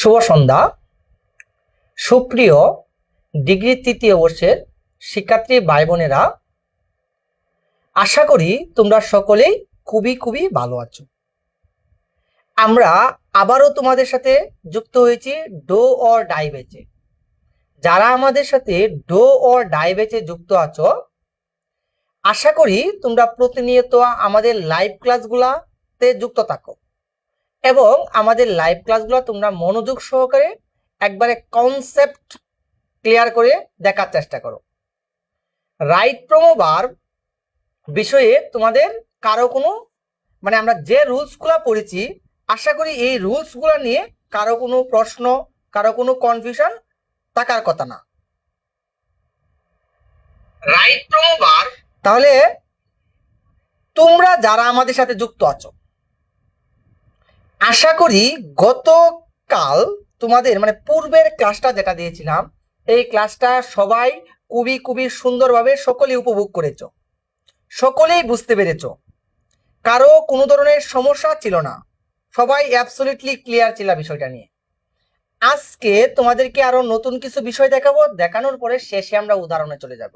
শুভ সন্ধ্যা। সুপ্রিয় ডিগ্রি তৃতীয় বর্ষের শিক্ষার্থী ভাই বোনেরা, আশা করি তোমরা সকলেই খুবই ভালো আছো। আমরা আবারও তোমাদের সাথে যুক্ত হয়েছি ডো অর ডাই ব্যাচে। যারা আমাদের সাথে ডো অর ডাই ব্যাচে যুক্ত আছো, আশা করি তোমরা প্রতিনিয়ত আমাদের লাইভ ক্লাসগুলাতে যুক্ত থাকো এবং আমাদের লাইভ ক্লাসগুলো তোমরা মনোযোগ সহকারে একবারে কনসেপ্ট ক্লিয়ার করে দেখার চেষ্টা করো। রাইট প্রোমো ভার্ব বিষয়ে তোমাদের কারো কোনো আমরা যে রুলসগুলো পড়েছি, আশা করি এই রুলসগুলো নিয়ে কারো কোনো প্রশ্ন, কারো কোনো কনফিউশন থাকার কথা না। রাইট প্রোমো ভার্ব, তাহলে তোমরা যারা আমাদের সাথে যুক্ত আছো, আশা করি গতকাল তোমাদের পূর্বের ক্লাসটা যেটা দিয়েছিলাম, এই ক্লাসটা সবাই খুবই সুন্দরভাবে সকলেই উপভোগ করেছো, সকলেই বুঝতে পেরেছো, কারো কোনো ধরনের সমস্যা ছিল না, সবাই অ্যাবসলিউটলি ক্লিয়ার ছিল বিষয়টা নিয়ে। আজকে তোমাদেরকে আরো নতুন কিছু বিষয় দেখাবো, দেখানোর পরে শেষে আমরা উদাহরণে চলে যাব।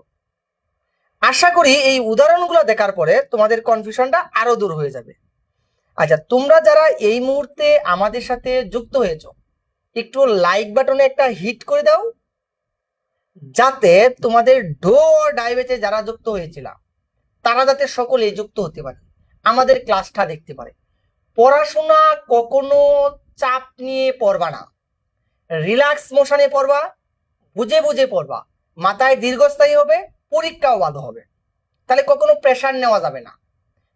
আশা করি এই উদাহরণগুলো দেখার পরে তোমাদের কনফিউশনটা আরো দূর হয়ে যাবে। আচ্ছা, তোমরা যারা এই মুহূর্তে আমাদের সাথে যুক্ত হয়েছো, একটু লাইক বাটনে একটা হিট করে দাও, যাতে তোমাদের ডো অর ডাই ব্যাচে যারা যুক্ত হয়েছিল তারা যাতে সকলেই যুক্ত হতে পারে, আমাদের ক্লাসটা দেখতে পারে। পড়াশোনা কখনো চাপ নিয়ে পড়বা না, রিল্যাক্স মোশনে পড়বা, বুঝে বুঝে পড়বা, মাথায় দীর্ঘস্থায়ী হবে, পরীক্ষাও ভালো হবে। তাহলে কখনো প্রেশার নেওয়া যাবে না,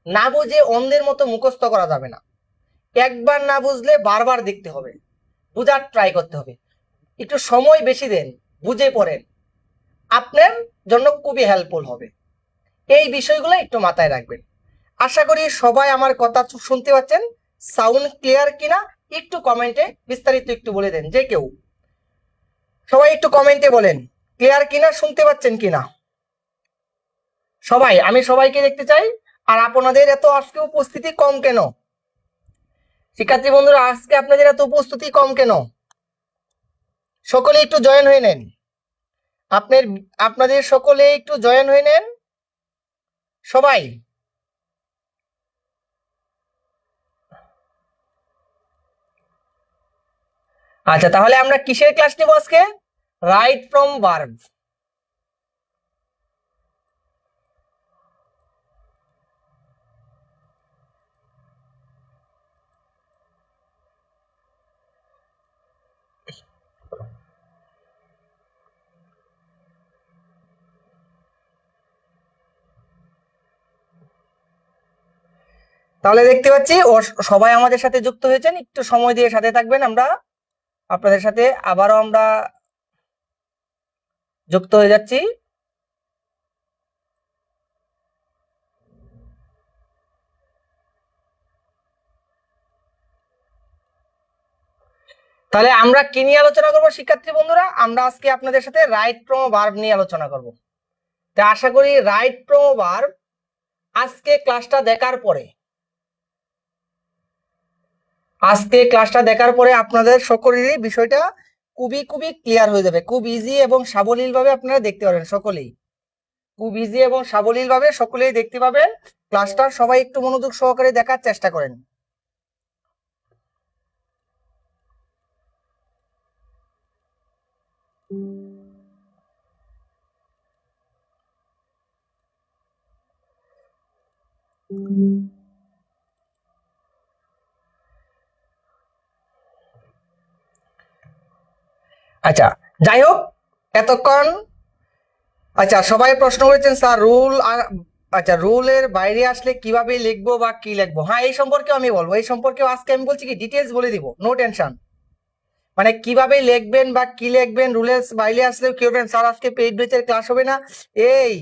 না বুঝে অন্ধের মতো মুখস্থ করা যাবে না। একবার না বুঝলে বারবার দেখতে হবে, বুঝার ট্রাই করতে হবে। একটু সময় বেশি দেন, বুঝে পড়েন, আপনার জন্য খুবই হেল্পফুল হবে। এই বিষয়গুলো একটু মাথায় রাখবেন। আশা করি সবাই আমার কথা শুনতে পাচ্ছেন, সাউন্ড ক্লিয়ার কিনা একটু কমেন্টে বিস্তারিত একটু বলে দেন। যে কেউ সবাই একটু কমেন্টে বলেন ক্লিয়ার কিনা, শুনতে পাচ্ছেন কিনা সবাই। আমি সবাইকে দেখতে চাই। আর আপনাদের এত আজকে উপস্থিতি কম কেন শিক্ষার্থী বন্ধুরা? আজকে আপনাদের এত উপস্থিতি কম কেন? সকলে একটু জয়েন হয়ে নেন, আপনাদের সকলে একটু জয়েন হয়ে নেন সবাই। আচ্ছা, তাহলে আমরা কিসের ক্লাস নেব আজকে? Right from verb. তাহলে দেখতে পাচ্ছি ও সবাই আমাদের সাথে যুক্ত হয়েছেন, একটু সময় দিয়ে সাথে থাকবেন। আমরা আপনাদের সাথে আবারও আমরা যুক্ত হয়ে যাচ্ছি। তাহলে আমরা কি নিয়ে আলোচনা করব শিক্ষার্থী বন্ধুরা? আমরা আজকে আপনাদের সাথে রাইট প্রোমো ভার্ব নিয়ে আলোচনা করব। তা আশা করি রাইট প্রোমো ভার্ব আজকে ক্লাসটা দেখার পরে আপনাদের সকলেরই বিষয়টা খুবই ক্লিয়ার হয়ে যাবে। খুব ইজি এবং সাবলীল ভাবে আপনারা দেখতে পারবেন, সকলেই খুব ইজি এবং সাবলীল ভাবে সকলেই দেখতে পাবেন ক্লাসটা। সবাই একটু মনোযোগ সহকারে দেখার চেষ্টা করেন। আচ্ছা, যাই হোক এতক্ষণ। আচ্ছা, সবাই প্রশ্ন করেছেন স্যার রুল, আচ্ছা রুলের বাইরে আসলে কিভাবে লিখবো বা কি লিখবো? হ্যাঁ, এই সম্পর্কে আমি বলবো। এই সম্পর্কে আজকে আমি বলছি কি ডিটেলস বলে দিব, নো টেনশন। কিভাবে লিখবেন বা কি লিখবেন, রুলের বাইরে আসলে কি করবেন স্যার, আজকে পেইড ব্যাচের ক্লাস হবে না। এই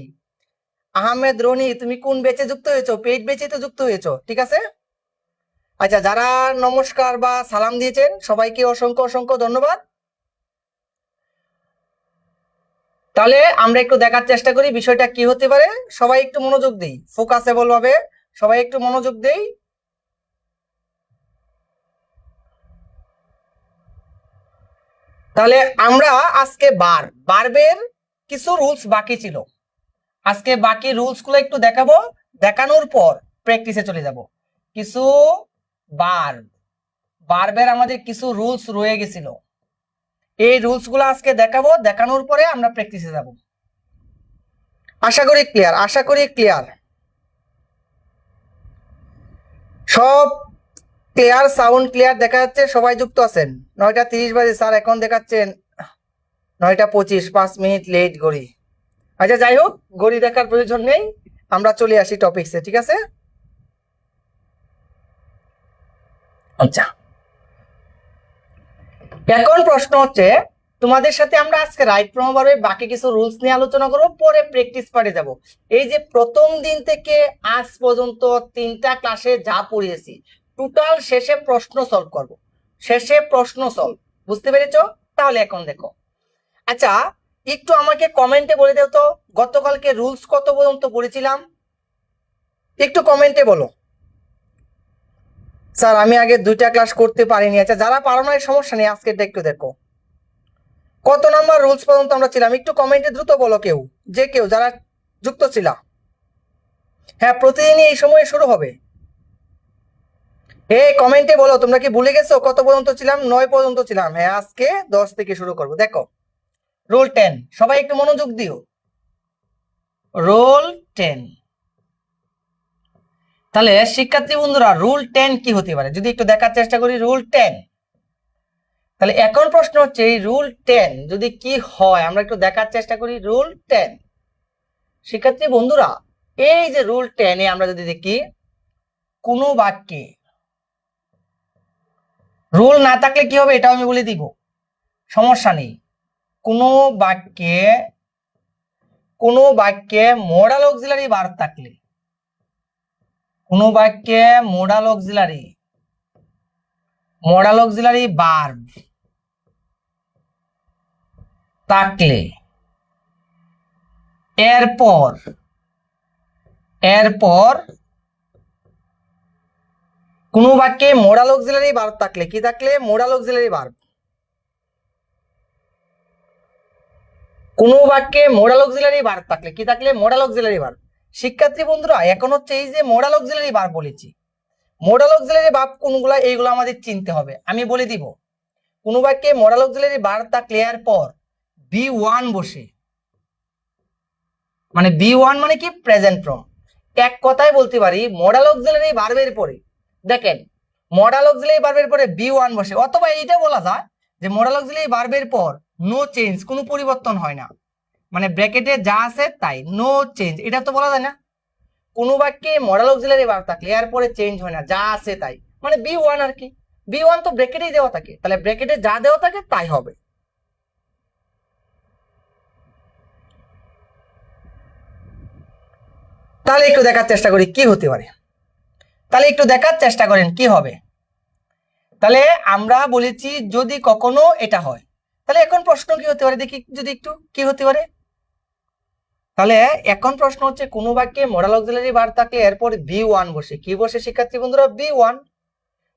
আহমেদ রনি, তুমি কোন ব্যাচে যুক্ত হয়েছো? পেইড ব্যাচে তো যুক্ত হয়েছো, ঠিক আছে। আচ্ছা, যারা নমস্কার বা সালাম দিয়েছেন সবাইকে অসংখ্য ধন্যবাদ। তাহলে আমরা একটু দেখার চেষ্টা করি বিষয়টা কি হতে পারে। সবাই একটু মনোযোগ দেই, ফোকাসেবল ভাবে সবাই একটু মনোযোগ দেই। তাহলে আমরা আজকে বারবের কিছু রুলস বাকি ছিল, আজকে বাকি রুলস গুলো একটু দেখাবো, দেখানোর পর প্র্যাকটিসে চলে যাব। কিছু বারবের আমাদের কিছু রুলস রয়ে গেছিল, এই রুলস গুলো আজকে দেখাবো, দেখানোর পরে আমরা প্র্যাকটিসে যাব। আশা করি ক্লিয়ার, সব ক্লিয়ার, সাউন্ড ক্লিয়ার দেখা যাচ্ছে, সবাই যুক্ত আছেন। 9:30 বাজে স্যার, এখন দেখাচ্ছেন 9:25, 5 মিনিট লেট ঘড়ি। আচ্ছা যাই হোক, ঘড়ি দেখার প্রয়োজন নেই, আমরা চলে আসি টপিকসে, ঠিক আছে? আচ্ছা, এখন প্রশ্ন হচ্ছে তোমাদের সাথে আমরা আজকে রাইট প্রমাণ ভার্বের বাকি কিছু রুলস নিয়ে আলোচনা করব, পরে প্র্যাকটিস পার্টে যাব। এই যে প্রথম দিন থেকে আজ পর্যন্ত 3টা ক্লাসে যা পড়িয়েছি, টোটাল শেষে প্রশ্ন সলভ করব, শেষে প্রশ্ন সলভ, বুঝতে পেরেছো? তাহলে এখন দেখো, আচ্ছা একটু আমাকে কমেন্টে বলে দাও তো, গতকালকে রুলস কত পর্যন্ত পড়েছিলাম? একটু কমেন্টে বলো। স্যার আমি আগে 2টা ক্লাস করতে পারিনি। আচ্ছা যারা পারো না সমস্যা নেই, আজকেরটা একটু দেখো কত নাম্বার রুলস পর্যন্ত আমরা ছিলাম, একটু কমেন্টে দ্রুত বলো, কেউ যারা যুক্ত ছিল। হ্যাঁ, প্রতিদিনই এই সময়ে শুরু হবে। এই কমেন্টে বলো তোমরা কি ভুলে গেছো কত পর্যন্ত ছিলাম? 9 পর্যন্ত ছিলাম। হ্যাঁ, আজকে 10 থেকে শুরু করব। দেখো রুল 10, সবাই একটু মনোযোগ দিও। রুল 10, তাহলে শিক্ষার্থী বন্ধুরা রুল 10 কি হতে পারে যদি একটু দেখার চেষ্টা করি। রুল 10, তাহলে এখন প্রশ্ন হচ্ছে এই রুল 10 যদি কি হয় আমরা একটু দেখার চেষ্টা করি। রুল 10 শিক্ষার্থী বন্ধুরা, এই যে রুল 10 এ আমরা যদি দেখি, কোনো বাক্যে রুল না থাকলে কি হবে এটাও আমি বলে দিব, সমস্যা নেই। কোনো বাক্যে মোডাল অক্সিলারি ভার্ব থাকলে, কোনো বাক্যে মোডাল অক্সিলারি ভার্ব থাকলে এরপর কোনো বাক্যে মোডাল অক্সিলারি ভার্ব থাকলে, কি থাকলে? Modal auxiliary verb. কোনো বাক্যে মোডাল অক্সিলারি ভার্ব থাকলে, কি থাকলে? Modal auxiliary verb. শিক্ষার্থী বন্ধুরা এখন হচ্ছে এই যে মোডাল অক্সিলারি ভার্ব বলেছি, মোডাল অক্সিলারি ভার্ব কোনগুলা এইগুলো আমাদের চিনতে হবে, আমি বলে দিব। কোনো বাক্যে মোডাল অক্সিলারি ভার্ব থাকলে এরপর B1 বসে, মানে B1 মানে কি? Present form. এক কথায় বলতে পারি মোডাল অক্সিলারি ভার্বের পরে, দেখেন মোডাল অক্সিলারি ভার্বের পরে B1 বসে, অথবা এইটা বলা যায় যে মোডাল অক্সিলারি ভার্বের পর নো চেঞ্জ, কোনো পরিবর্তন হয় না, মানে ব্র্যাকেটে যা আছে তাই, নো চেঞ্জ, এটা তো বলা যায় না। কোনো বাক্যে মোডাল অক্সিলারি ভার্ব থাকলে এরপরে চেঞ্জ হয় না, যা আছে তাই, মানে B1 আর কি। B1 তো ব্র্যাকেটেই দেওয়া থাকে, তাহলে ব্র্যাকেটে যা দেওয়া থাকে তাই হবে। তাহলে একটু দেখার চেষ্টা করি কি হতে পারে, তাহলে একটু দেখার চেষ্টা করেন কি হবে। তাহলে আমরা বলেছি যদি কখনো এটা হয়, তাহলে এখন প্রশ্ন কি হতে পারে দেখি, যদি একটু কি হতে পারে। তাহলে এখন প্রশ্ন হচ্ছে কোনো বাক্যে মোডাল অক্সিলারি ভার্ব থাকলে এরপর B1 বসে, কি বসে শিক্ষার্থী বন্ধুরা? B1।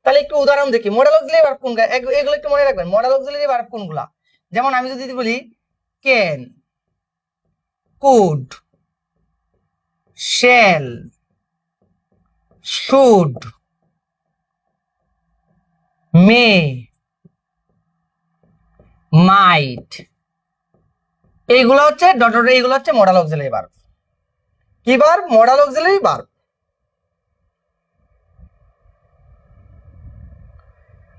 তাহলে একটু উদাহরণ দেখি, মোডাল অক্সিলারি ভার্ব কোনগুলা, এগুলো একটু মনে রাখবেন। মোডাল অক্সিলারি ভার্ব কোনগুলা? যেমন আমি যদি বলি can, could, shall, should, may, might, এইগুলো হচ্ছে এইগুলো হচ্ছে মোডাল অক্সিলারি ভার্ব। কি ভার্ব? Modal auxiliary verb.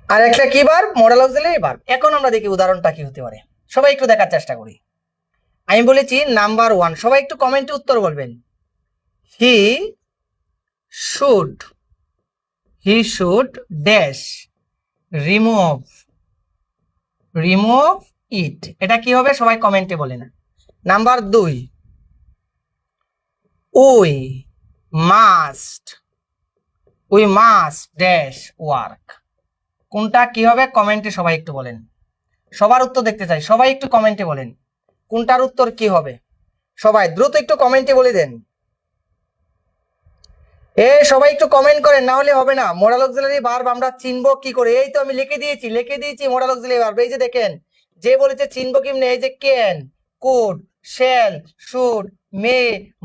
আর একটা কি ভার্ব? Modal auxiliary verb. এখন আমরা দেখি উদাহরণটা কি হতে পারে, সবাই একটু দেখার চেষ্টা করি। আমি বলেছি নাম্বার 1, সবাই একটু কমেন্টে উত্তর বলবেন। হি শুড ড্যাশ রিমুভ ইট, এটা কি হবে সবাই কমেন্টে বলেন। Number 2, we must dash work, কোনটা কি হবে কমেন্টে সবাই একটু বলেন, সবার উত্তর দেখতে চাই, সবাই একটু কমেন্টে বলেন কোনটার উত্তর কি হবে, সবাই দ্রুত একটু কমেন্টে বলে দেন। সবাই একটু কমেন্ট করেন, না হলে হবে না। মোডাল অক্সিলারি ভার্ব আমরা চিনবো কি করে? এই তো আমি লিখে দিয়েছি মোডাল অক্সিলারি ভার্ব, এই যে দেখেন যে বলেছে চিনবো কেমনে, এই যে can, could, shall, should, may,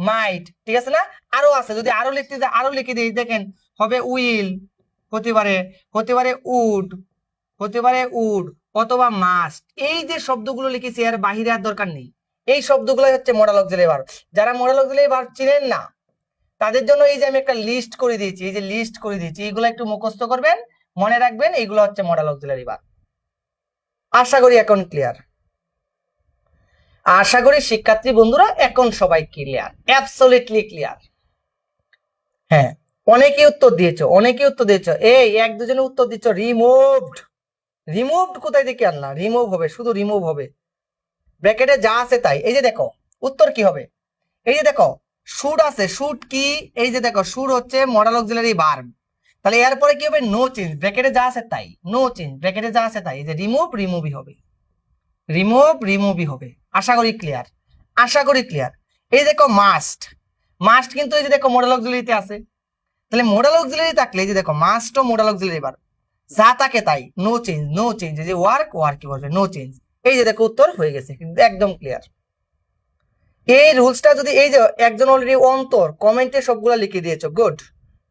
মাইট, ঠিক আছে না? আরো আছে, যদি আরো লিখতে যাই আরো লিখে দিই, দেখেন হবে উইল, হতে পারে, হতে পারে উড, হতে পারে উড, অথবা মাস্ট। এই যে শব্দগুলো লিখেছি এর বাহিরে আর দরকার নেই। এই শব্দগুলো হচ্ছে মডাল অক্সিলারি ভার্ব। যারা মডাল অক্সিলারি ভার্ব চিনেন না তাদের জন্য এই যে আমি একটা লিস্ট করে দিয়েছি, এই যে লিস্ট করে দিয়েছি, এইগুলো একটু মুখস্থ করবেন, মনে রাখবেন, এইগুলো হচ্ছে মডাল অক্সিলারি ভার্ব। আশা করি এখন ক্লিয়ার। আশা করি শিক্ষার্থী বন্ধুরা এখন সবাই ক্লিয়ার, অ্যাবসলিউটলি ক্লিয়ার। হ্যাঁ, অনেকেই উত্তর দিয়েছো, অনেকেই উত্তর দিয়েছো। এই এক দুজনে উত্তর দিচ্ছ রিমুভড। রিমুভড কোথায় থেকে আনলা? রিমুভ হবে, শুধু রিমুভ হবে, ব্র্যাকেটে যা আছে তাই। এই যে দেখো উত্তর কি হবে, এই যে দেখো শুড আছে, শুড কি, এই যে দেখো শুড হচ্ছে মডাল অক্সিলারি ভার্ব, তাহলে এরপরে কি হবে? নো চেঞ্জ, ব্র্যাকেটে যা আছে তাই, নো চেঞ্জ, ব্র্যাকেটে যা আছে তাই। এই যে রিমুভ, রিমুভই হবে, রিমুভ, রিমুভই হবে। আশা করি ক্লিয়ার, আশা করি ক্লিয়ার। এই দেখো মাস্ট, মাস্ট কিন্তু এই যে দেখো মডাল অক্সিলারিতে আছে, তাহলে মডাল অক্সিলারি থাকলে এই যে দেখো মাস্ট ও মডাল অক্সিলারি ভার্ব, যা থাকে তাই, নো চেঞ্জ, নো চেঞ্জ। এই যে ওয়ার্ক, ওয়ার্কই বলবে, নো চেঞ্জ। এই যে দেখো উত্তর হয়ে গেছে, কিন্তু একদম ক্লিয়ার। এই রুলসটা যদি, এই যে একজন অলরেডি অন্তর কমেন্টে সবগুলো লিখে দিয়েছো, গুড।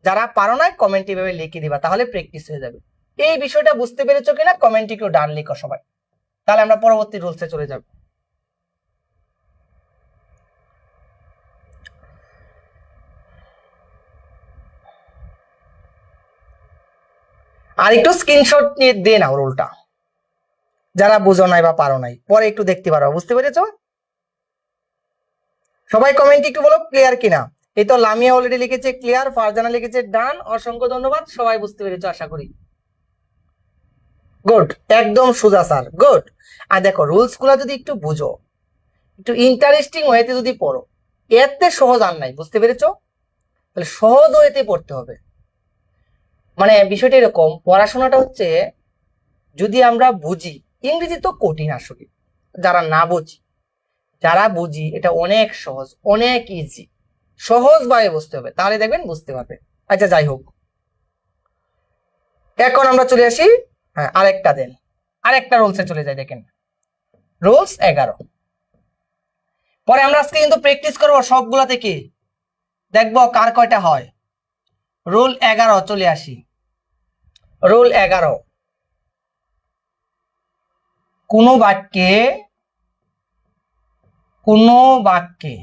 যারা পারো না কমেন্টে এভাবে লিখে দিবা, তাহলে প্র্যাকটিস হয়ে যাবে। এই বিষয়টা বুঝতে পেরেছো কিনা কমেন্টে কেউ ডান লিখো সবাই, তাহলে আমরা পরবর্তী রুলসে চলে যাব। আর একটু স্ক্রিনশট নিয়ে দিয়ে নাও রুলটা, যারা বুঝো নাই বা পারো নাই, পরে একটু দেখতে পারো। বুঝতে পেরেছো? সবাই কমেন্টে একটু বলো ক্লিয়ার কিনা। এই তো লামিয়া অলরেডি লিখেছে ক্লিয়ার, ফারজানা লিখেছে ডান, অসংখ্য ধন্যবাদ, সবাই বুঝতে পেরেছো আশা করি। গুড, একদম সোজা স্যার, গুড। আর দেখো রুলস গুলা যদি একটু বুঝো, একটু ইন্টারেস্টিং ওয়েতে যদি পড়ো, এতে সহজ আর নাই, বুঝতে পেরেছো? তাহলে সহজ ওয়েতে পড়তে হবে। মানে বিষয়টা এরকম, পড়াশোনাটা হচ্ছে যদি আমরা বুঝি, ইংরেজি তো কঠিন আসলে, যারা না বুঝি, যারা বুঝি এটা অনেক সহজ, অনেক ইজি, সহজ ভাবে বুঝতে হবে, তাহলে দেখবেন বুঝতে পারবে। আচ্ছা যাই হোক, এখন আমরা চলে আসি, হ্যাঁ আরেকটা দেন, আরেকটা রুলসে চলে যাই। দেখেন রুলস 11, পরে আমরা আজকে কিন্তু প্র্যাকটিস করবো সবগুলা থেকে, দেখবো কার কয়টা হয়। রুল 11 চলে আসি, রুল 11, কোনো বাক্যে, কোনো বাক্যে,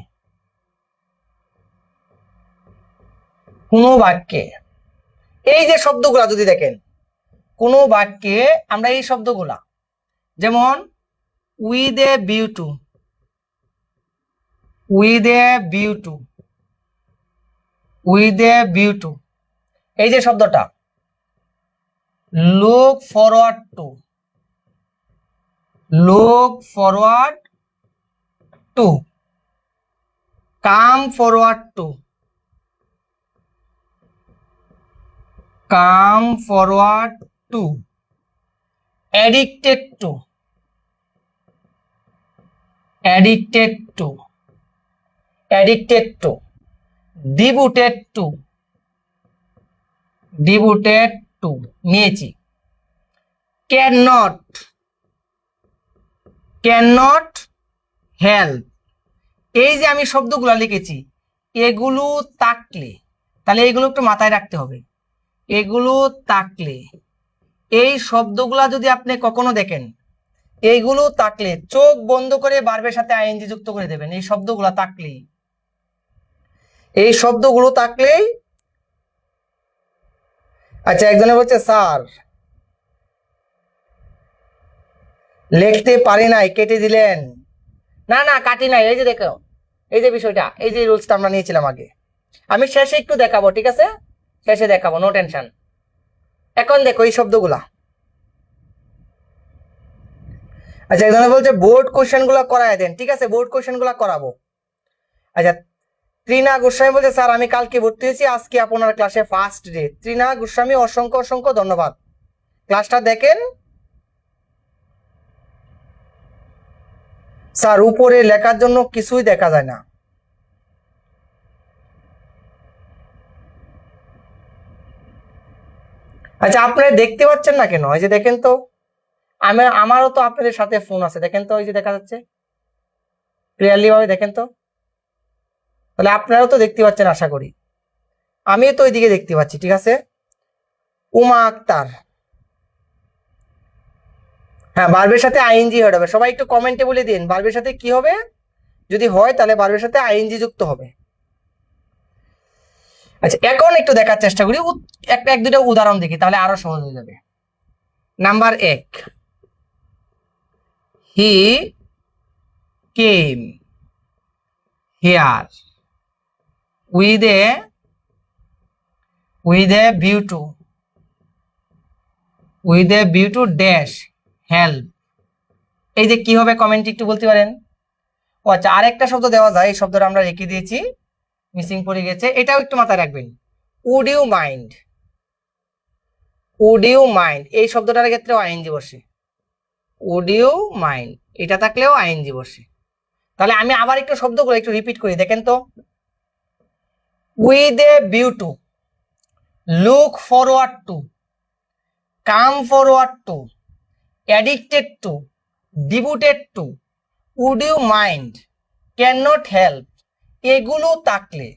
কোনো বাক্যে এই যে শব্দগুলা যদি দেখেন, কোনো বাক্যে আমরা এই শব্দগুলা, যেমন with a view to, with a view to, with a view to, এই যে শব্দটা, look forward to, look forward to, come forward to, come forward to, addicted to, addicted to, addicted to, devoted to, devoted to নিয়েছি। Can not, can not help, এই যে আমি শব্দগুলো লিখেছি, এগুলো থাকলে, তাহলে এগুলো একটু মাথায় রাখতে হবে, এগুলো থাকলে, এই শব্দগুলা যদি আপনি কখনো দেখেন, এইগুলো থাকলে চোখ বন্ধ করে ভার্বের সাথে আইএনজি যুক্ত করে দেবেন। এই শব্দগুলো থাকলেই, এই শব্দগুলো থাকলেই। আচ্ছা একজনে বলছে স্যার লিখতে পারি নাই, কেটে দিলেন। না না কাটি নাই, এই যে দেখো, এই যে বিষয়টা, এই যে রুলসটা আমরা নিয়েছিলাম আগে, আমি শেষে একটু দেখাবো, ঠিক আছে? শেষে দেখাবো, নো টেনশন। এখন দেখো এই শব্দগুলা। আচ্ছা একজনে বলছে বোর্ড কোশ্চেন গুলা করায় দেন, ঠিক আছে বোর্ড কোশ্চেন গুলা করাবো। আচ্ছা ত্রিনা গোস্বামী বলছে স্যার আমি কালকে ভর্তি হয়েছি, আজকে আপনার ক্লাসে ফার্স্ট ডে। ত্রিনা গোস্বামী অসংখ্য অসংখ্য ধন্যবাদ, ক্লাসটা দেখেন। স্যার উপরে লেখার জন্য কিছুই দেখা যায় না। আচ্ছা আপনারা দেখতে পাচ্ছেন না কেন? এই যে দেখেন তো, আমারও তো আপনাদের সাথে ফোন আছে, দেখেন তো, ওই যে দেখা যাচ্ছে ক্লিয়ারলি ভাবে, দেখেন তো। তাহলে আপনারাও তো দেখতে পাচ্ছেন আশা করি, আমিও তো ওইদিকে দেখতে পাচ্ছি। ঠিক আছে, উমা আক্তার, হ্যাঁ ভার্বের সাথে আইএনজি হবে। সবাই একটু কমেন্টে বলে দিন ভার্বের সাথে কি হবে, যদি হয় তাহলে ভার্বের সাথে আইএনজি যুক্ত হবে। আচ্ছা, এখন একটু দেখার চেষ্টা করি, এক দুটো উদাহরণ দেখি, তাহলে আরো সহজ হয়ে যাবে। Number 1, he came here with a view to dash help। এই যে কি হবে কমেন্ট একটু বলতে পারেন? ও আচ্ছা, আরেকটা শব্দ দেওয়া যায়, এই শব্দটা আমরা রেখে দিয়েছি, মিসিং পড়ে গেছে, এটাও একটু মাথায় রাখবেন। Would you mind, would you mind এই শব্দটার ক্ষেত্রেও আইএনজি বসে। উড ইউ মাইন্ড এটা থাকলেও আইএনজি বসে। তাহলে আমি আবার একটু শব্দগুলো একটু রিপিট করি, দেখেন তো। With a view to, look forward to, come forward to, addicted to, devoted to, would you mind, can not help, এগুলো থাকলে,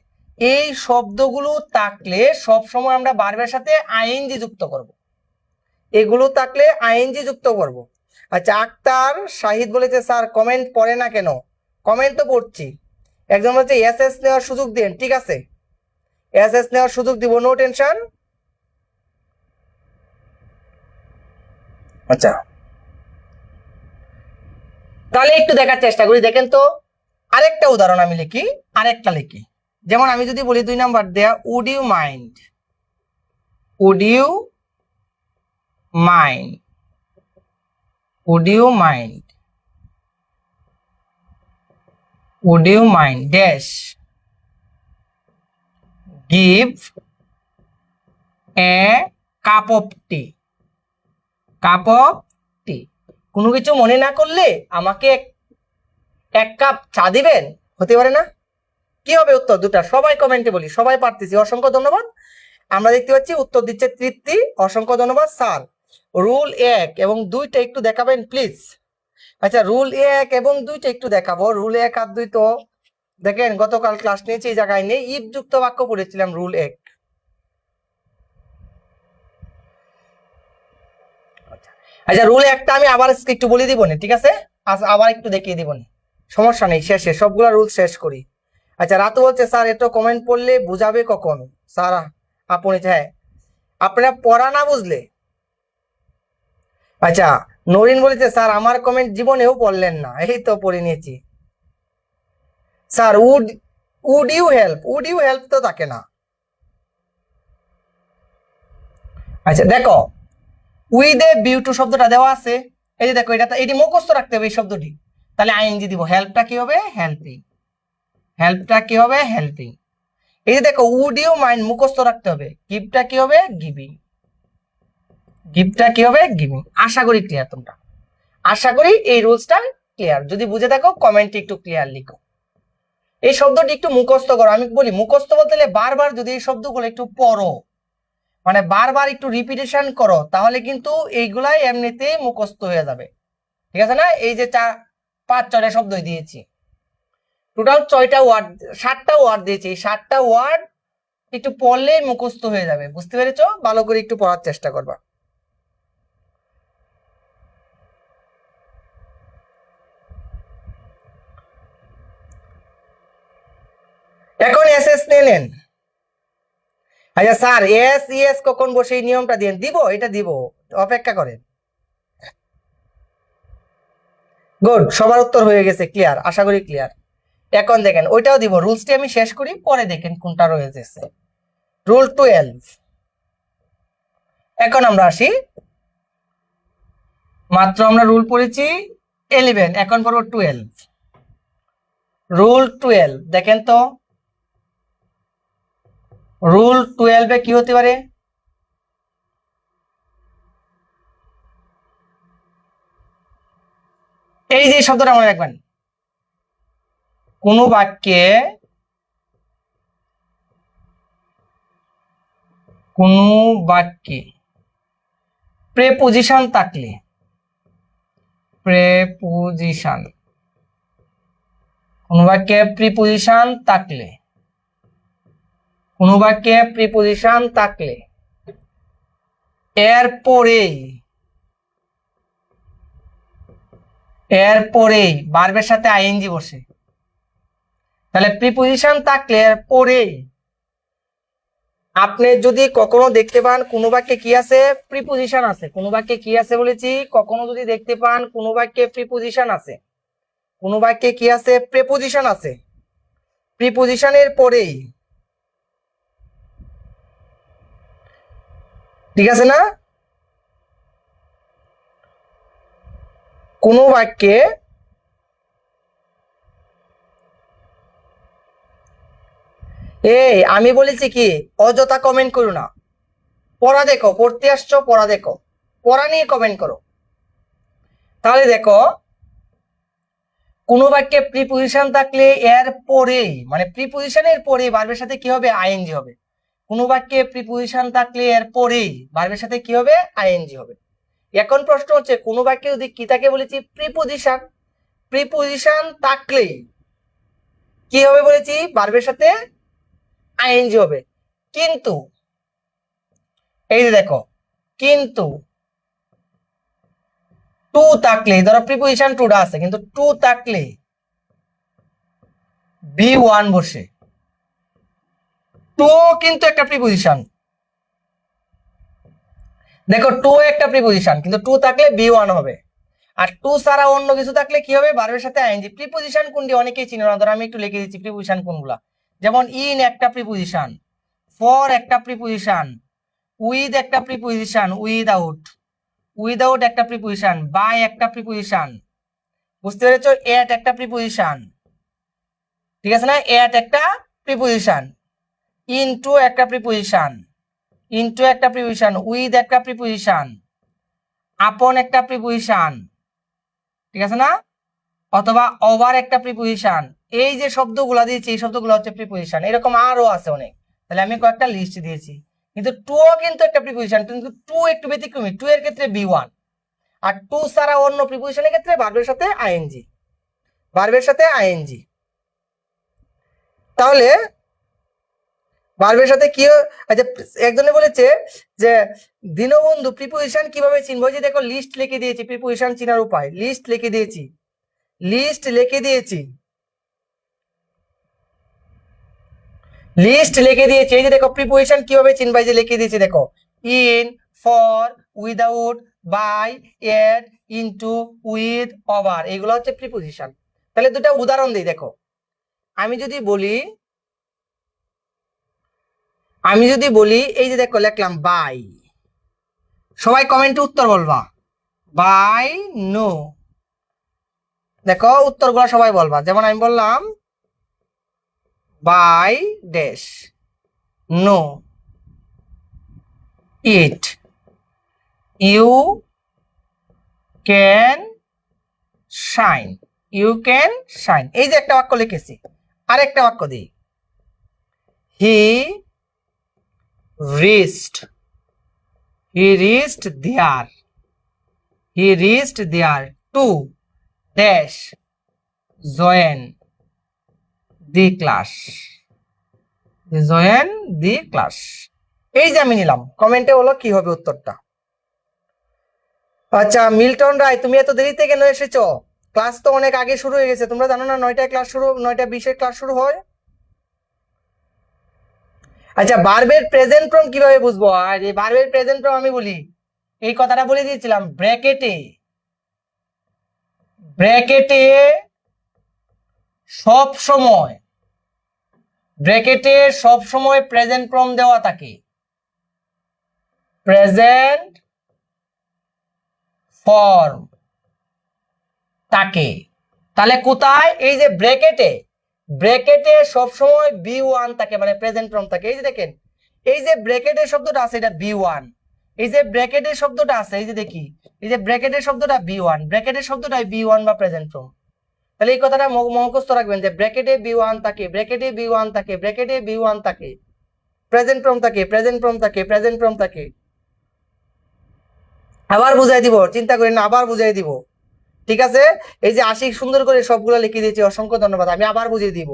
এই শব্দগুলো থাকলে সবসময় আমরা ভার্বের সাথে আইএনজি যুক্ত করব। এগুলো থাকলে আইএনজি যুক্ত করব। আচ্ছা, আক্তার শাহিদ বলেছে স্যার কমেন্ট পড়ে না কেন? কমেন্ট তো পড়ছি। একজন বলছে এসএস নেওয়ার সুযোগ দিন, ঠিক আছে, এসএস নেওয়ার সুযোগ দিব, নো টেনশন। আচ্ছা, তাহলে একটু দেখার চেষ্টা করি, দেখেন তো। আরেকটা উদাহরণ আমি লিখি, যেমন আমি যদি বলি 2 নাম্বার দেয়া, would you mind, would you mind, would you mind, would you mind dash give a cup of tea, cup of tea. কোনো কিছু মনে না করলে আমাকে এক কাপ চা দিবেন, হতে পারে না? কি হবে উত্তর? দুটা, সবাই কমেন্টে বলি, সবাই পারতেছি, অসংখ্য ধন্যবাদ। আমরা দেখতে পাচ্ছি উত্তর দিচ্ছে তৃপ্তি, অসংখ্য ধন্যবাদ স্যার। রুল 1 এবং 2টা একটু দেখাবেন প্লিজ। আচ্ছা, রুল 1 এবং 2টা একটু দেখাবো। রুল 1 আর 2 তো দেখেন গতকাল ক্লাস নিয়েছি, এই জায়গায় নেই, ইফ যুক্ত বাক্য পড়েছিলাম রুল 1। আচ্ছা, রুল 1টা আমি আবার একটু বলে দিব না, ঠিক আছে, আবার একটু দেখিয়ে দিব না, সমস্যা নেই, শেষে সবগুলা রুল শেষ করি। আচ্ছা, রাতু বলছে স্যার এত কমেন্ট পড়লে বুঝাবে কখন? স্যার আপনি, হ্যাঁ আপনারা পড়া না বুঝলে। আচ্ছা, নরিন বলেছে স্যার আমার কমেন্ট জীবনেও পড়লেন না, এই তো পড়ে নিয়েছি sir. Would you help, would you help তো থাকে না। আচ্ছা দেখো, উইথ এ ভিউ টু শব্দটা দেওয়া আছে, এই যে দেখো, এটি মুখস্থ রাখতে হবে এই শব্দটি, তাহলে আইএনজি দিব। হেল্পটা কি হবে? হেল্পিং। হেল্পটা কি হবে? হেল্পিং। এই যে দেখো, উড ইউ মাইন্ড মুখস্থ রাখতে হবে, গিভটা কি হবে? গিভিং। গিভটা কি হবে? গিভিং। আশা করি ক্লিয়ার তোমরা, আশা করি এই রুলসটা ক্লিয়ার। যদি বুঝে থাকো কমেন্টে একটু ক্লিয়ার লিখো। এই শব্দটি একটু মুখস্থ করো। আমি বলি মুখস্থ বলতে বারবার যদি এই শব্দগুলো একটু পড়ো, মানে বারবার একটু রিপিটেশন করো, তাহলে কিন্তু এইগুলাই এমনিতেই মুখস্থ হয়ে যাবে, ঠিক আছে না? এই যে 5-6টা শব্দ দিয়েছি, টোটাল 6টা ওয়ার্ড, 7টা ওয়ার্ড দিয়েছি, এই 7টা ওয়ার্ড একটু পড়লেই মুখস্থ হয়ে যাবে। বুঝতে পেরেছো? ভালো করে একটু পড়ার চেষ্টা করবা। এখন এসএস নিলেন। আচ্ছা স্যার এস ইএস কখন বসে এই নিয়মটা দিয়ে দিব, এটা দিব, অপেক্ষা করেন। গুড, সবার উত্তর হয়ে গেছে, ক্লিয়ার, আশা করি ক্লিয়ার। এখন দেখেন ওইটাও দিব, রুলসটি আমি শেষ করি, পরে দেখেন কোনটা রয়ে গেছে। রুল 12। এখন আমরা আসি, মাত্র আমরা রুল পড়েছি 11, এখন পড়ব 12। রুল 12 দেখেন তো, রুল 12 এ কি হতে পারে? এই যে শব্দটা মনে রাখবেন, কোন বাক্যে প্রেপোজিশন থাকলে, প্রিপোজিশন, কোন বাক্যে প্রিপোজিশন থাকলে, কোন বাক্যে প্রিপোজিশন থাকলে এরপরেই ভার্বের সাথে আইএনজি বসে। তাহলে প্রিপোজিশন থাকলে এরপরেই, আপনি যদি কখনো দেখতে পান কোন বাক্যে কি আছে, প্রিপোজিশন আছে, কোন বাক্যে কি আছে বলেছি, কখনো যদি দেখতে পান কোন বাক্যে প্রিপোজিশন আছে, কোন বাক্যে কি আছে, প্রিপোজিশন আছে, প্রিপোজিশনের পরেই, ঠিক আছে না, কোন বাক্যে এই আমি বলেছি কি অযথা কমেন্ট করো না, পড়া দেখো, পড়তে আসছো পড়া দেখো, পড়া নিয়ে কমেন্ট করো। তাহলে দেখো কোন বাক্যে প্রিপোজিশন থাকলে এর পরেই, মানে প্রিপোজিশনের পরে ভার্বের সাথে কি হবে, আইএনজি হবে। কোন বাক্যে প্রিপোজিশন থাকলে এর পরেই ভার্বের সাথে কি হবে, আইএনজি হবে। এখন প্রশ্ন হচ্ছে কোন বাক্যে যদি কি থাকে বলেছি, প্রিপোজিশন, প্রিপোজিশন থাকলে কি হবে বলেছি, ভার্বের সাথে আইএনজি হবে। কিন্তু এই যে দেখো, কিন্তু টু থাকলে, ধরো প্রিপোজিশন টুটা আছে, কিন্তু টু থাকলে বি1 বসে, টু কিন্তু একটা প্রিপোজিশন, দেখো টু একটা প্রিপোজিশন, কিন্তু টু থাকলে বি1 হবে। আর টু ছাড়া অন্য কিছু থাকলে কি হবে, ভার্বের সাথে আইএনজি। প্রিপোজিশন কোনটি অনেকেই চিনে না, ধরো আমি একটু লিখে দিচ্ছি প্রিপোজিশন কোনগুলা। যেমন ইন একটা প্রিপোজিশন, ফর একটা প্রিপোজিশন, উইথ একটা প্রিপোজিশন, উইদাউট একটা প্রিপোজিশন, বাই একটা প্রিপোজিশন, বুঝতে পেরেছো, এট একটা প্রিপোজিশন, ঠিক আছে না, এট একটা প্রিপোজিশন, ইনটু একটা প্রিপোজিশন, ইনটু একটা প্রিপোজিশন, উইথ একটা প্রিপোজিশন, আপন একটা প্রিপোজিশন, ঠিক আছে না, অথবা ওভার একটা প্রিপোজিশন। এই যে শব্দগুলো দিয়েছি এই শব্দগুলো হচ্ছে প্রিপোজিশন। এরকম আরো আছে অনেক, তাহলে আমি কয়েকটা লিস্ট দিয়েছি। কিন্তু টু কিন্তু একটা প্রিপোজিশন, কিন্তু টু একটু ব্যতিক্রমী, টু এর ক্ষেত্রে বি1, আর টু ছাড়া অন্য প্রিপোজিশনের ক্ষেত্রে ভার্বের সাথে আইএনজি, ভার্বের সাথে আইএনজি। তাহলে ভার্বের সাথে কি, আচ্ছা একজনে বলেছে যে দীনবন্ধু প্রিপোজিশন কিভাবে চিনবো, যে দেখো লিস্ট লিখে দিয়েছি, প্রিপোজিশন চিনার উপায়, লিস্ট লিখে দিয়েছি, লিস্ট লিখে দিয়েছি, লিস্ট লিখে দিয়েছি। এই যে দেখো প্রিপোজিশন কিভাবে চিনবা, যে লিখে দিয়েছি দেখো, in, for, without, by, at, into, with, over, এগুলো হচ্ছে প্রিপোজিশন। তাহলে দুটো উদাহরণ দিই, দেখো আমি যদি বলি, এই যে দেখো লিখলাম বাই, সবাই কমেন্টে উত্তর বলবা, বাই নো, দেখো উত্তরগুলো সবাই বলবা। যেমন আমি বললাম by dash, know, it, you can shine, you can shine. এই যে একটা বাক্য লিখেছি, আর একটা বাক্য দিই, he reached, he reached there, he reached there to dash join the class, join the class. এই যে আমি নিলাম, কমেন্টে বলো কি হবে উত্তরটা। আচ্ছা মিল্টন রায়, তুমি এত দেরিতে কেন এসেছো? ক্লাস তো অনেক আগে শুরু হয়ে গেছে, তোমরা জানো না 9টায় ক্লাস শুরু, 9:20 ক্লাস শুরু হয়। আচ্ছা ভার্বের প্রেজেন্ট ফর্ম কিভাবে বুঝবো? আর এই ভার্বের প্রেজেন্ট ফর্ম আমি বলি, এই কথাটা বলে দিয়েছিলাম, ব্র্যাকেটে, ব্র্যাকেটে সব সময়, ব্র্যাকেটে সব সময় প্রেজেন্ট ফর্ম দেওয়া থাকে, প্রেজেন্ট ফর্ম থাকে। তাহলে কোথায়? এই যে ব্র্যাকেটে, ব্র্যাকেটে সব সময় বি1 থাকে, মানে প্রেজেন্ট ফর্ম থাকে। এই যে দেখেন, এই যে ব্র্যাকেটের শব্দটা আছে এটা বি1, এই যে ব্র্যাকেটের শব্দটা আছে, এই যে দেখি, এই যে ব্র্যাকেটের শব্দটা বি1, ব্র্যাকেটের শব্দটাই বি1 বা প্রেজেন্ট ফর্ম। তাহলে এই কথাটা মুখস্থ রাখবেন যে ব্র্যাকেটে বি1 থাকে, ব্র্যাকেটে বি1 থাকে, ব্র্যাকেটে বি1 থাকে, প্রেজেন্ট ফর্ম থাকে, প্রেজেন্ট ফর্ম থাকে, প্রেজেন্ট ফর্ম থাকে। আবার বুঝাই দিব, চিন্তা করেন না, আবার বুঝাই দিব, ঠিক আছে, এই যে আশিক সুন্দর করে সবগুলো লিখে দিয়েছি, অসংখ্য ধন্যবাদ। আমি আবার বুঝিয়ে দিব।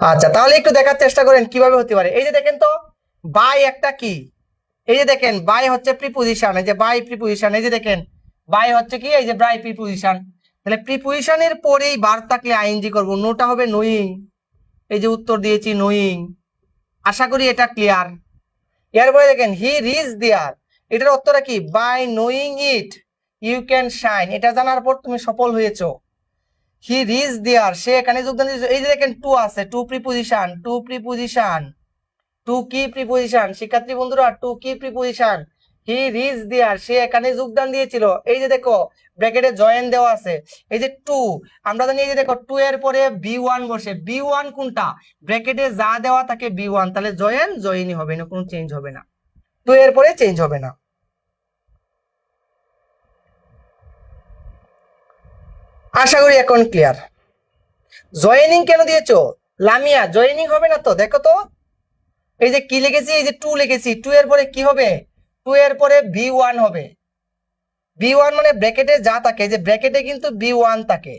আচ্ছা, তাহলে একটু দেখার চেষ্টা করেন কিভাবে হতে পারে। এই যে দেখেন তো, বাই একটা কি, এই যে দেখেন বাই হচ্ছে প্রিপোজিশন, এই যে বাই প্রিপোজিশন, এই যে দেখেন বাই হচ্ছে কি, এই যে বাই প্রিপোজিশন। তাহলে প্রিপোজিশনের পরেই ভার্ব থাকলে আইএনজি করব, নোটা হবে নোয়িং, এই যে উত্তর দিয়েছি নোয়িং। আশা করি এটা ক্লিয়ার। এরপরে দেখেন হি রিচ দেয়ার, এটার উত্তরটা কি, by knowing it you can shine, এটা জানার পর তুমি সফল হয়েছো। হি রিচ দেয়ার, সে এখানে যোগদান দিয়েছে। এই যে দেখেন টু আছে, to preposition, to preposition, to কি প্রিপোজিশন, শিক্ষার্থী বন্ধুরা টু কি প্রিপোজিশন। হি রিচ দেয়ার, সে এখানে যোগদান দিয়েছিল। এই যে দেখো ব্র্যাকেটে জয়েন দেওয়া আছে, এই যে টু, আমরা জানি এই যে দেখো টু এর পরে বি ওয়ান বসে, বি ওয়ান কোনটা, ব্র্যাকেটে যা দেওয়া থাকে বি ওয়ান, তাহলে জয়েন জয়েনই হবে না, কোনো চেঞ্জ হবে না, টু এর পরে চেঞ্জ হবে না। আশা করি এখন ক্লিয়ার। জয়েনিং কেন দিয়েছো লামিয়া, জয়েনিং হবে না তো, দেখো তো এই যে কি লিখেছি, এই যে টু লিখেছি, টু এর পরে কি হবে, টু এর পরে বি ওয়ান হবে। বি ওয়ান মানে ব্র্যাকেটে যা থাকে, যে ব্র্যাকেটে কিন্তু বি ওয়ান থাকে,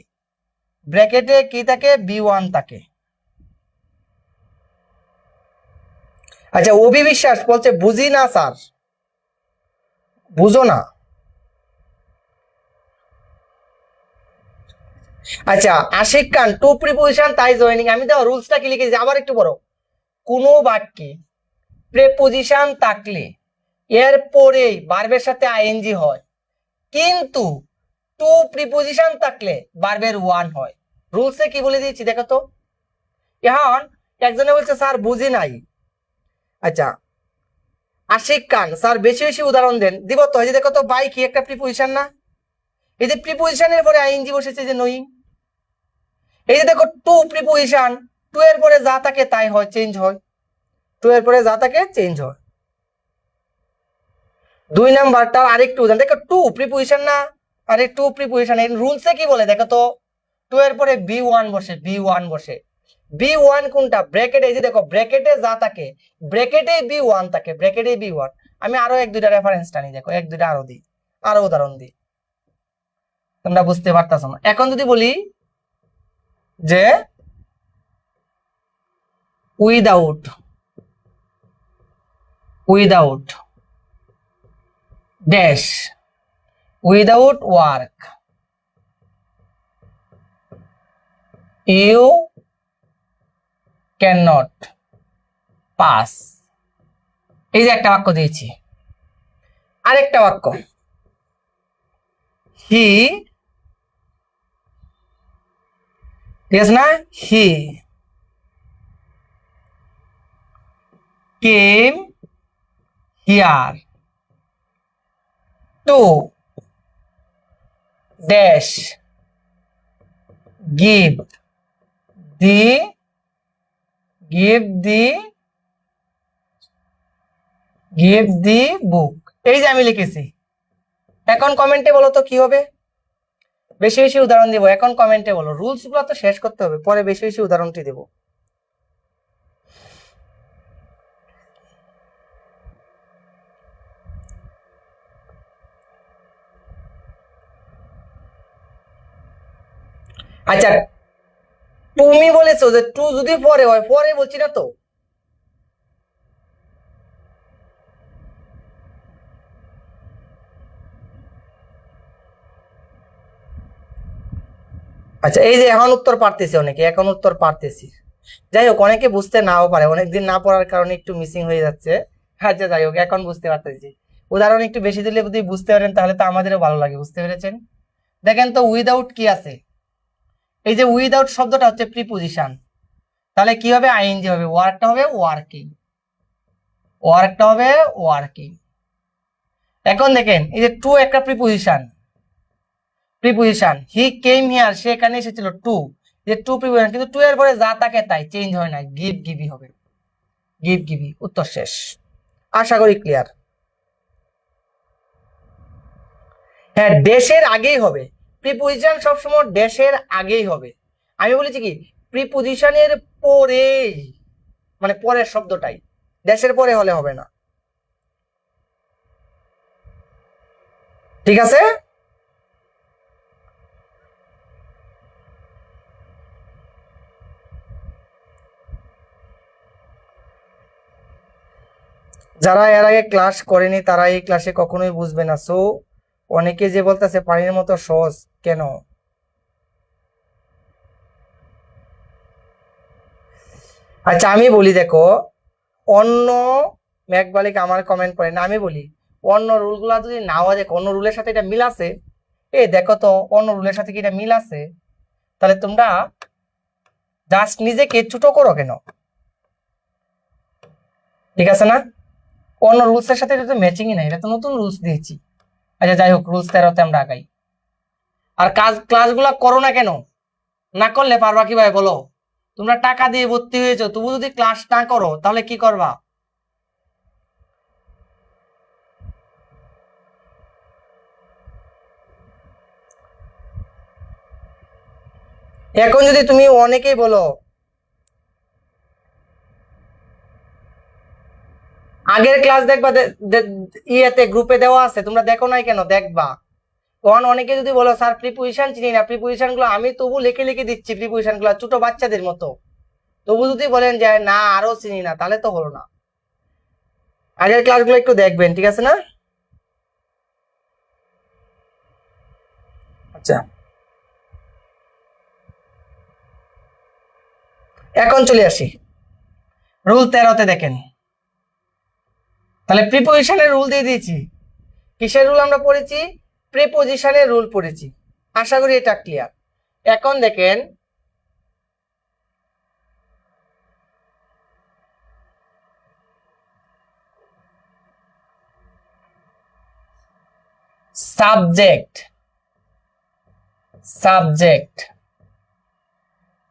ব্র্যাকেটে কি থাকে, বি ওয়ান থাকে। আচ্ছা, অভি বিশ্বাস বলছে বুঝি না স্যার, বুঝো না। আচ্ছা, আশিক খান টু প্রিপোজিশন তাই জয়েনিং, আমি তো রুলসটা কি লিখেছি আবার একটু বড়, কোনো বাক্যে প্রিপোজিশন থাকলে এর পরেই ভার্বের সাথে আইএনজি হয়, কিন্তু টু প্রিপোজিশন থাকলে ভার্বের ওয়ান হয়। রুলসে কি বলে দিয়েছি দেখো তো। এখন একজনে বলছে স্যার বুঝি নাই। আচ্ছা, আশিক খান স্যার বেশি বেশি উদাহরণ দেন, দিব তো। এই যে দেখো তো বাই কি একটা প্রিপোজিশন না, এই যে প্রিপোজিশনের পরে আইএনজি বসেছে, যে নোয়িং। এই যে দেখো টু প্রিপোজিশন, টু এর পরে যা থাকে তাই হয়, চেঞ্জ হয়, টু এর পরে যা থাকে চেঞ্জ হয়। দুই নাম্বারটা আরেকটু উদাহরণ দেখো, টু প্রিপোজিশন না, আরে টু প্রিপোজিশন, এই রুলসে কি বলে দেখো তো, টু এর পরে বি ওয়ান বসে, বি ওয়ান বসে, বি ওয়ান কোনটা, ব্র্যাকেটে, এই যে দেখো ব্র্যাকেটে যা থাকে ব্র্যাকেটে বি ওয়ান থাকে, ব্র্যাকেটে বি ওয়ান। আমি আরো এক দুইটা রেফারেন্স টানি, দেখো এক দুইটা আরো দিই, আরো উদাহরণ দিই, তোমরা বুঝতে পারতাছো না। এখন যদি বলি যে without, without dash, without work you can not pass, এই যে একটা বাক্য দিয়েছি। আরেকটা বাক্য, হি, ঠিক আছে না, he came here to dash give the, give the, give the book, এই যে আমি লিখেছি। এখন কমেন্টে বলো তো কি হবে, বেশি বেশি উদাহরণ দিব, এখন কমেন্টে বলো। রুলস গুলো তো শেষ করতে হবে, পরে বেশি বেশি উদাহরণটি দেব। আচ্ছা, তুমি বলেছো যে টু যদি পরে হয়, পরে বলছি না তো। আচ্ছা, এই যে এখন উত্তর পারতেছি, অনেকে এখন উত্তর পারতেছি। যাই হোক, অনেকে বুঝতে নাও পারে, অনেকদিন না পড়ার কারণে একটু মিসিং হয়ে যাচ্ছে। আচ্ছা যাই হোক, এখন বুঝতে পারতেছি। উদাহরণ একটু বেশি দিলে যদি বুঝতে পারেন তাহলে তো আমাদেরও ভালো লাগে, বুঝতে পেরেছেন। দেখেন তো উইদাউট কি আছে, এই যে উইদাউট শব্দটা হচ্ছে প্রিপোজিশন, তাহলে কি হবে, আইএনজি হবে, ওয়ার্কটা হবে ওয়ার্কিং, ওয়ার্কটা হবে ওয়ার্কিং। এখন দেখেন এই যে টু একটা preposition, preposition he came here, সে এখানে এসেছিল, টু, যে টু প্রিপোজিশন, কিন্তু টু এর পরে যা থাকে তাই, চেঞ্জ হয় না, গিভ গিভি হবে, গিভ গিভি। উত্তর শেষ, আশা করি ক্লিয়ার। হ্যাঁ, ড্যাশের আগেই হবে, প্রিপোজিশন সবসময় ড্যাশের আগেই হবে। আমি বলেছি কি, প্রিপোজিশনের পরেই, মানে পরের শব্দটাই, ড্যাশের পরে হলে হবে না। ঠিক আছে? যারা এর আগে ক্লাস করেনি তারা এই ক্লাসে কখনোই বুঝবে না। সো অনেকে যে বলতেছে পানির মতো সহজ কেন, আচ্ছা আমি বলি, দেখো অন্য মেঘবালিক আমার কমেন্ট করে না, আমি বলি অন্য রুলগুলা যদি নাও দেখো অন্য রুলের সাথে এটা মিল আছে, দেখো তো অন্য রুলের সাথে কি এটা মিল আছে, তাহলে তোমরা জাস্ট নিজেকে ছোট করো কেন? ঠিক আছে না? অন্য রুলস এর সাথে এটা তো ম্যাচিংই নাই, এটা তো নতুন রুলস দিয়েছি। আচ্ছা যাই হোক, রুলস 13-তে আমরা আগাই। আর ক্লাসগুলা করো না কেন? না করলে পারবা কিভাবে বলো? তোমরা টাকা দিয়ে ভর্তি হয়েছো, তবু যদি ক্লাস না করো তাহলে কি করবা? এখন যদি তুমি অনেকেই বলো আগের ক্লাস দেখবা, ইয়েতে গ্রুপে দেওয়া আছে, তোমরা দেখো নাই কেন? দেখবা। তখন অনেকে যদি বলো স্যার প্রিপোজিশন চিনি না, প্রিপোজিশন গুলো আমি তবু লিখে লিখে দিচ্ছি, প্রিপোজিশন গুলো ছোট বাচ্চাদের মতো, তবু যদি বলেন যে না আরো চিনি না, তাহলে তো হলো না। আগের ক্লাসগুলো একটু দেখবেন, ঠিক আছে না? আচ্ছা এখন চলে আসি রুল 13-তে। দেখেন তাহলে প্রিপোজিশনের রুল দিয়ে দিয়েছি। কিসের রুল আমরা পড়েছি? প্রিপোজিশনের রুল পড়েছি। আশা করি এটা ক্লিয়ার। এখন দেখেন subject,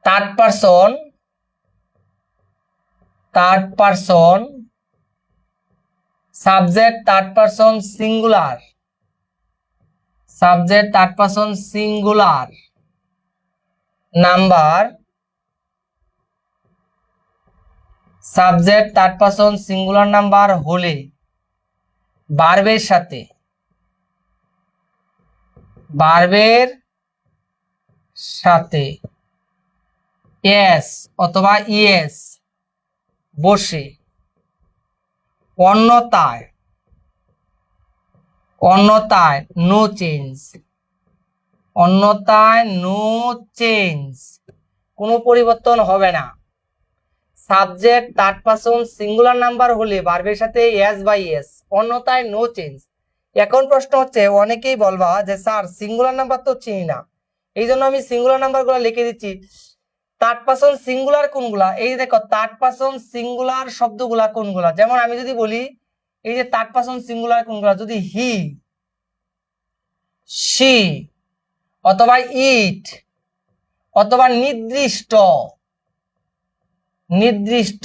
third person, subject third person singular, number, subject third person singular number হলে ভার্বের সাথে এস অথবা ইএস বসে অন্যথায় নো চেঞ্জ, কোনো পরিবর্তন হবে না। Subject third person singular number হলে ভার্বের সাথে এস বা ইএস, অন্যথায় নো চেঞ্জ। এখন প্রশ্ন হচ্ছে, অনেকেই বলবা যে স্যার সিঙ্গুলার নাম্বার তো চিনি না, এই জন্য আমি সিঙ্গুলার নাম্বার গুলা লিখে দিচ্ছি। থার্ড পারসন সিঙ্গুলার কোনগুলা? এই দেখো থার্ড পারসন সিঙ্গুলার শব্দগুলা কোনগুলা, যেমন আমি যদি বলি এই যে থার্ড পারসন সিঙ্গুলার কোনগুলা, যদি হি, শি অথবা ইট অথবা নির্দিষ্ট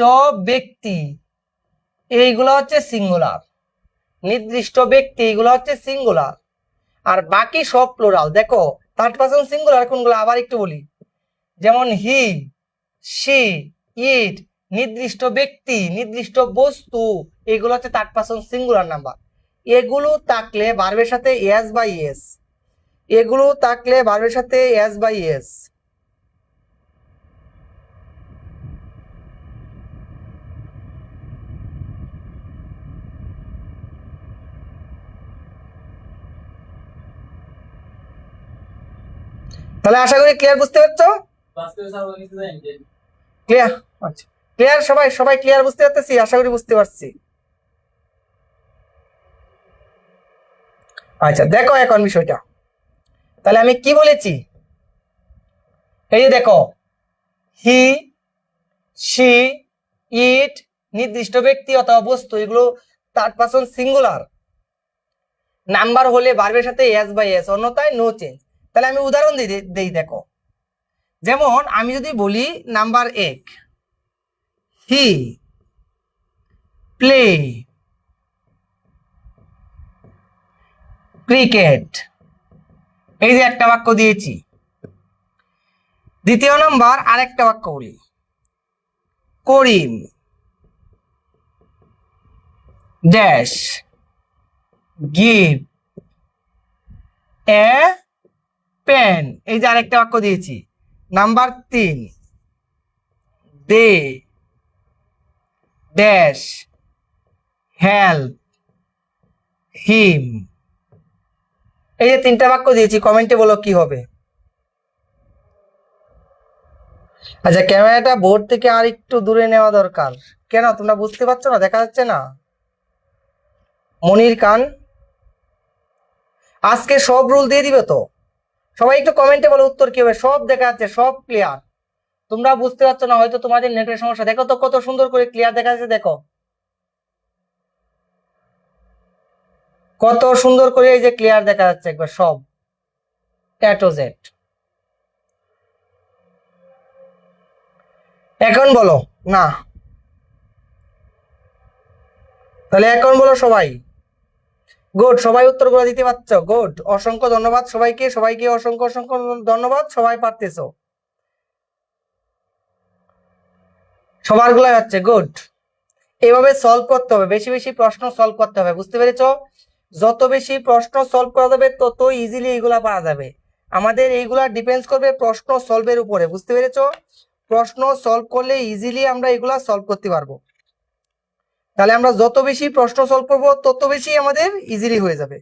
ব্যক্তি, এইগুলো হচ্ছে সিঙ্গুলার। নির্দিষ্ট ব্যক্তি এগুলো হচ্ছে সিঙ্গুলার, আর বাকি সব প্লুরাল। দেখো থার্ড পারসন সিঙ্গুলার কোনগুলো আবার একটু বলি, যেমন হি, শি, ইট, নির্দিষ্ট ব্যক্তি, নির্দিষ্ট বস্তু, এগুলো হচ্ছে থার্ড পারসন সিঙ্গুলার নাম্বার। এগুলো থাকলে ভার্বের সাথে এস বা ইএস, এগুলো থাকলে ভার্বের সাথে এস বা ইএস। তাহলে আশা করি ক্লিয়ার, বুঝতে পারছো? ক্লিয়ার? আচ্ছা ক্লিয়ার, সবাই ক্লিয়ার বুঝতে পারতেছি, আশা করি বুঝতে পারছি। আচ্ছা দেখো এখন বিষয়টা, তাহলে আমি কি বলেছি, এই যে দেখো হি, শি, ইট, নির্দিষ্ট ব্যক্তি অথবা বস্তু, এগুলো থার্ড পারসন সিঙ্গুলার নাম্বার হলে ভার্বের সাথে এস বাই এস, অন্যথায় নো চেঞ্জ। তাহলে আমি উদাহরণ দেই, দেখো যেমন আমি যদি বলি নাম্বার 1, হি প্লে ক্রিকেট, এই যে একটা বাক্য দিয়েছি। দ্বিতীয় নাম্বার আরেকটা বাক্য বলি, Karim dash give a pen. এই যে আরেকটা বাক্য দিয়েছি। Number 3, they dash help him. এই যে 3টা বাক্য দিয়েছি, কমেন্টে বলো কি হবে। আচ্ছা, ক্যামেরাটা বোর্ড থেকে আর একটু দূরে নেওয়া দরকার। কেন, তোমরা বুঝতে পারছো না? দেখা যাচ্ছে না? মনির খান, আজকে সব রুল দিয়ে দিবে তো? সবাই একটু কমেন্টে বলো উত্তর কি হবে। সব দেখা যাচ্ছে, সব ক্লিয়ার। তোমরা বুঝতে পারছো না, হয়তো তোমাদের নেটের সমস্যা। দেখো তো কত সুন্দর করে ক্লিয়ার দেখা যাচ্ছে, দেখো কত সুন্দর করে এই যে ক্লিয়ার দেখা যাচ্ছে একবার সব এ টু জেড। এখন বলো না, তাহলে এখন বলো সবাই। গুড, সবাই উত্তরগুলো দিতে পারছো, গুড, অসংখ্য ধন্যবাদ সবাইকে, সবাইকে অসংখ্য অসংখ্য ধন্যবাদ। সবাই পারতেছো, সবার গুলাই হচ্ছে, গুড। এভাবে সলভ করতে হবে, বেশি বেশি প্রশ্ন সলভ করতে হবে, বুঝতে পেরেছো? যত বেশি প্রশ্ন সলভ করা যাবে তত ইজিলি এইগুলা পাওয়া যাবে। আমাদের এইগুলা ডিপেন্ডস করবে প্রশ্ন সলভের উপরে, বুঝতে পেরেছো? প্রশ্ন সলভ করলে ইজিলি আমরা এগুলা সলভ করতে পারবো। তাহলে আমরা যত বেশি প্রশ্ন সলভ করবো তত বেশি আমাদের ইজিলি হয়ে যাবে।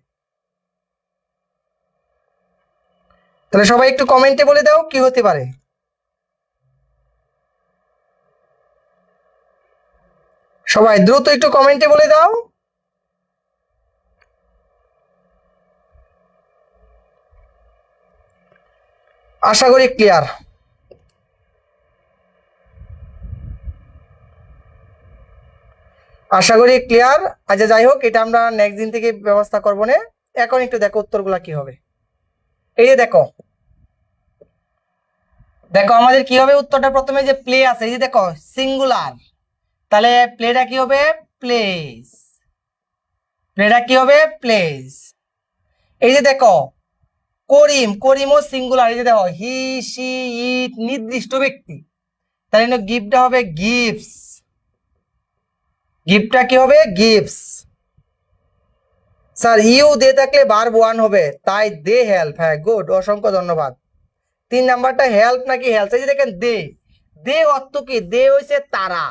তাহলে সবাই একটু কমেন্টে বলে দাও কি হতে পারে। সবাই দ্রুত একটু কমেন্টে বলে দাও। আশা করি ক্লিয়ার। আশা করি ক্লিয়ার। আচ্ছা, যাই হোক, এটা আমরা নেক্সট দিন থেকে ব্যবস্থা করবো না। এখন একটু দেখো উত্তরগুলা কি হবে। এই যে দেখো, দেখো আমাদের কি হবে উত্তরটা। প্রথমে যে প্লে আছে, এই যে দেখো সিঙ্গুলার, তাহলে প্লেটা কি হবে? প্লেস। প্লেটা কি হবে? প্লেস। এই যে দেখো করিম, করিমও সিঙ্গুলার। এই যে দেখো হি সি ইট, নির্দিষ্ট ব্যক্তি, তাহলে গিফটটা হবে গিফটস। গিফটটা কি হবে? গিফটস। স্যার ইউ দে থাকলে ভার্ব 1 হবে, তাই দে হেল্প। হ্যাঁ, গুড, অসংখ্য ধন্যবাদ। 3 নাম্বারটা হেল্প নাকি হেল্প? এই যে দেখেন দে, দে অর্থ কি? দে হইছে তারা।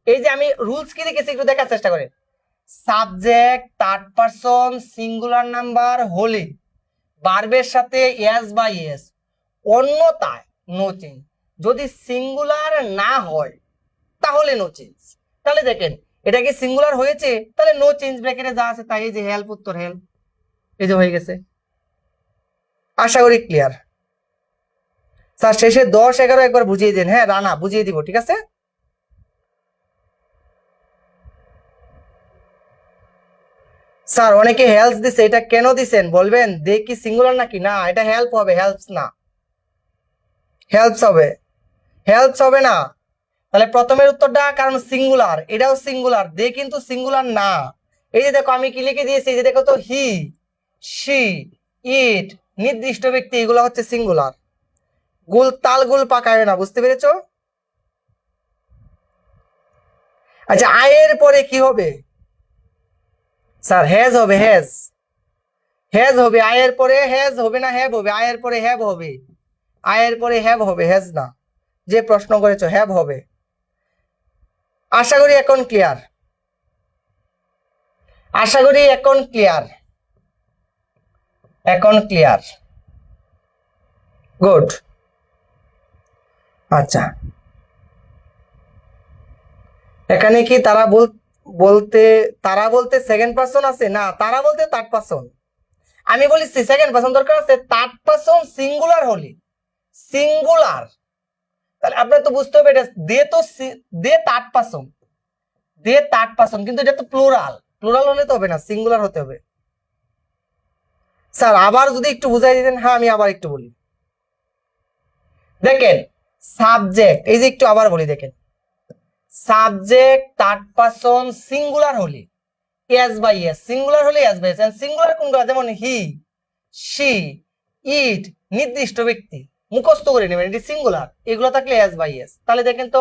এই যে আমি রুলস কি লিখেছি একটু দেখার চেষ্টা করে। Subject third person singular number হলে ভার্বের সাথে এস বা এস, অন্যথায় নো চেঞ্জ। যদি সিঙ্গুলার না হয় তাহলে নো চেঞ্জ। তাহলে দেখেন এটা কি সিঙ্গুলার হয়েছে, তাহলে নো চেঞ্জ ব্র্যাকেটে যা আছে তাই। এই যে হেল্প, উত্তর হেল্প, এই যে হয়ে গেছে। আশা করি ক্লিয়ার। স্যার শেষে 10 11 একবার বুঝিয়ে দিন। হ্যাঁ রানা, বুঝিয়ে দিব, ঠিক আছে। স্যার অনেকে হেল্প দিছে, এটা কেন দিছেন বলবেন? দে কি সিঙ্গুলার নাকি? না, এটা হেল্প হবে, হেল্পস না, হেল্পস হবে, হেল্পস হবে না। তাহলে প্রথমের উত্তরটা, কারণ সিঙ্গুলার, এটাও সিঙ্গুলার, দে কিন্তু সিঙ্গুলার না। এই যে দেখো আমি কি লিখে দিয়েছি, এই যে দেখো তো হি সি ইট, নির্দিষ্ট ব্যক্তি, এগুলো হচ্ছে সিঙ্গুলার। গুল তালগুল পাকাবে না, বুঝতে পেরেছো? আচ্ছা, আয়ের পরে কি হবে? স্যার হ্যাজ হবে, হ্যাজ, হ্যাজ হবে। আয়ের পরে হ্যাজ হবে না, হ্যাভ হবে। আয়ের পরে হ্যাভ হবে, আয়ের পরে হ্যাভ হবে, হ্যাজ না। যে প্রশ্ন করেছো হ্যাভ হবে। আশা করি এখন ক্লিয়ার। আশা করি এখন ক্লিয়ার, এখন ক্লিয়ার, গুড। আচ্ছা, এখানে কি তারা বলতে, তারা বলতে সেকেন্ড পারসন আছে না, তারা বলতে থার্ড পারসন। আমি বলেছি সেকেন্ড পারসন দরকার আছে, থার্ড পারসন সিঙ্গুলার হলে, সিঙ্গুলার। তাহলে আপনার তো বুঝতে হবে এটা দে তো দে থার্ড পারসন, দে থার্ড পারসন, কিন্তু এটা তো প্লুরাল, প্লুরাল হলে তো হবে না, সিঙ্গুলার হতে হবে। স্যার আবার যদি একটু বুঝাই দিতেন। হ্যাঁ আমি আবার একটু বলি। দেখেন সাবজেক্ট, এই যে একটু আবার বলি, দেখেন সাবজেক্ট থার্ড পারসন সিঙ্গুলার হলে এস বাই এস, সিঙ্গুলার হলে এস বাই এস। সিঙ্গুলার কোনগুলো? যেমন হি সি ইট, নির্দিষ্ট ব্যক্তি, মুখস্থ করে নেবেন, এটি সিঙ্গুলার। এগুলো থাকলে এস বাই এস। তাহলে দেখেন তো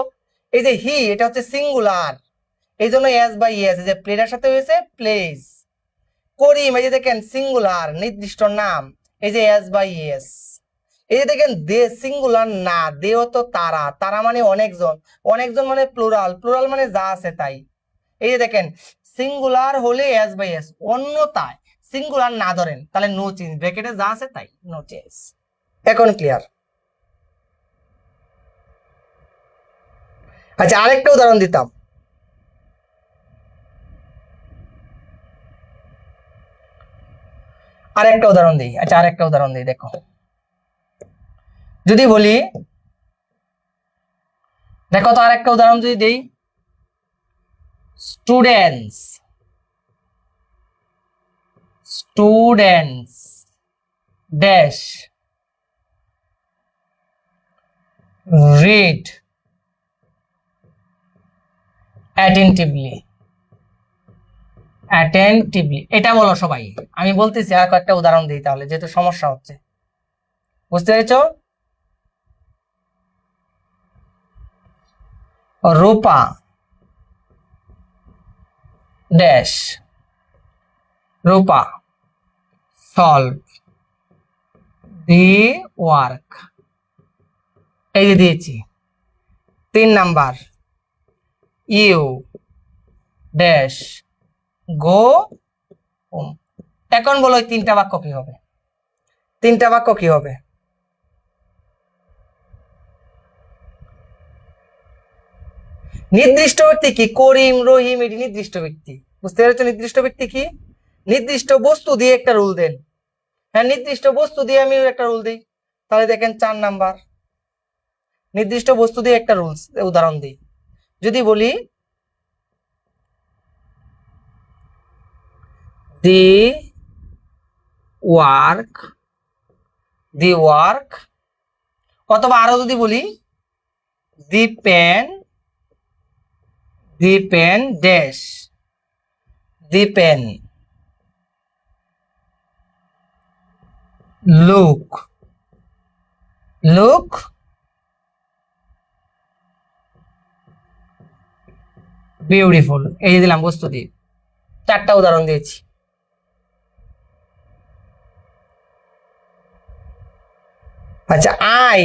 এই যে হি, এটা হচ্ছে সিঙ্গুলার, এই জন্য এস বাই এস। যে প্লেটার সাথে হয়েছে প্লেস। করিম, এই যে দেখেন সিঙ্গুলার, নির্দিষ্ট নাম, এই যে এস বাই এস। এই যে দেখেন দে সিঙ্গুলার না, দেও তো তারা, তারা মানে অনেকজন, অনেকজন মানে প্লুরাল, প্লুরাল মানে যা আছে তাই। এই যে দেখেন সিঙ্গুলার হলে এস বাই এস, অন্যথায় সিঙ্গুলার না ধরেন তাহলে নো চেঞ্জ, ব্র্যাকেটে যা আছে তাই, নো চেঞ্জ। এখন ক্লিয়ার? আচ্ছা আরেকটা উদাহরণ দিতাম। আরেকটা উদাহরণ দিই। আচ্ছা আরেকটা উদাহরণ দিই, দেখো যদি বলি, দেখো তো আরেকটা উদাহরণ যদি দেই, students, students dash read attentively, attentively এটা বলো সবাই। আমি বলতেছি আর কয়েকটা উদাহরণ দিই তাহলে, যেহেতু সমস্যা হচ্ছে, বুঝতে পেরেছো? Rupa dash, Rupa solve the work, এই যে দিয়েছি। 3 number, you dash go home. এখন বলো এই 3টা বাক্য কি হবে? 3টা বাক্য কি হবে? নির্দিষ্ট ব্যক্তি কি? করিম, রহিম, এটি নির্দিষ্ট ব্যক্তি। বুঝতে পেরেছো নির্দিষ্ট ব্যক্তি কি? নির্দিষ্ট বস্তু দিয়ে একটা রুল দেন। হ্যাঁ নির্দিষ্ট বস্তু দিয়ে আমি একটা রুল দিই, তাহলে দেখেন 4 নাম্বার, নির্দিষ্ট বস্তু দিয়ে একটা রুলস উদাহরণ দিই। যদি বলি দি ওয়ার্ক, দি ওয়ার্ক, অথবা আরো যদি বলি the pen, the pen dash, the pen look, look beautiful. এই যে দিলাম বস্তু দিয়ে, 4টা উদাহরণ দিয়েছি। আচ্ছা আই,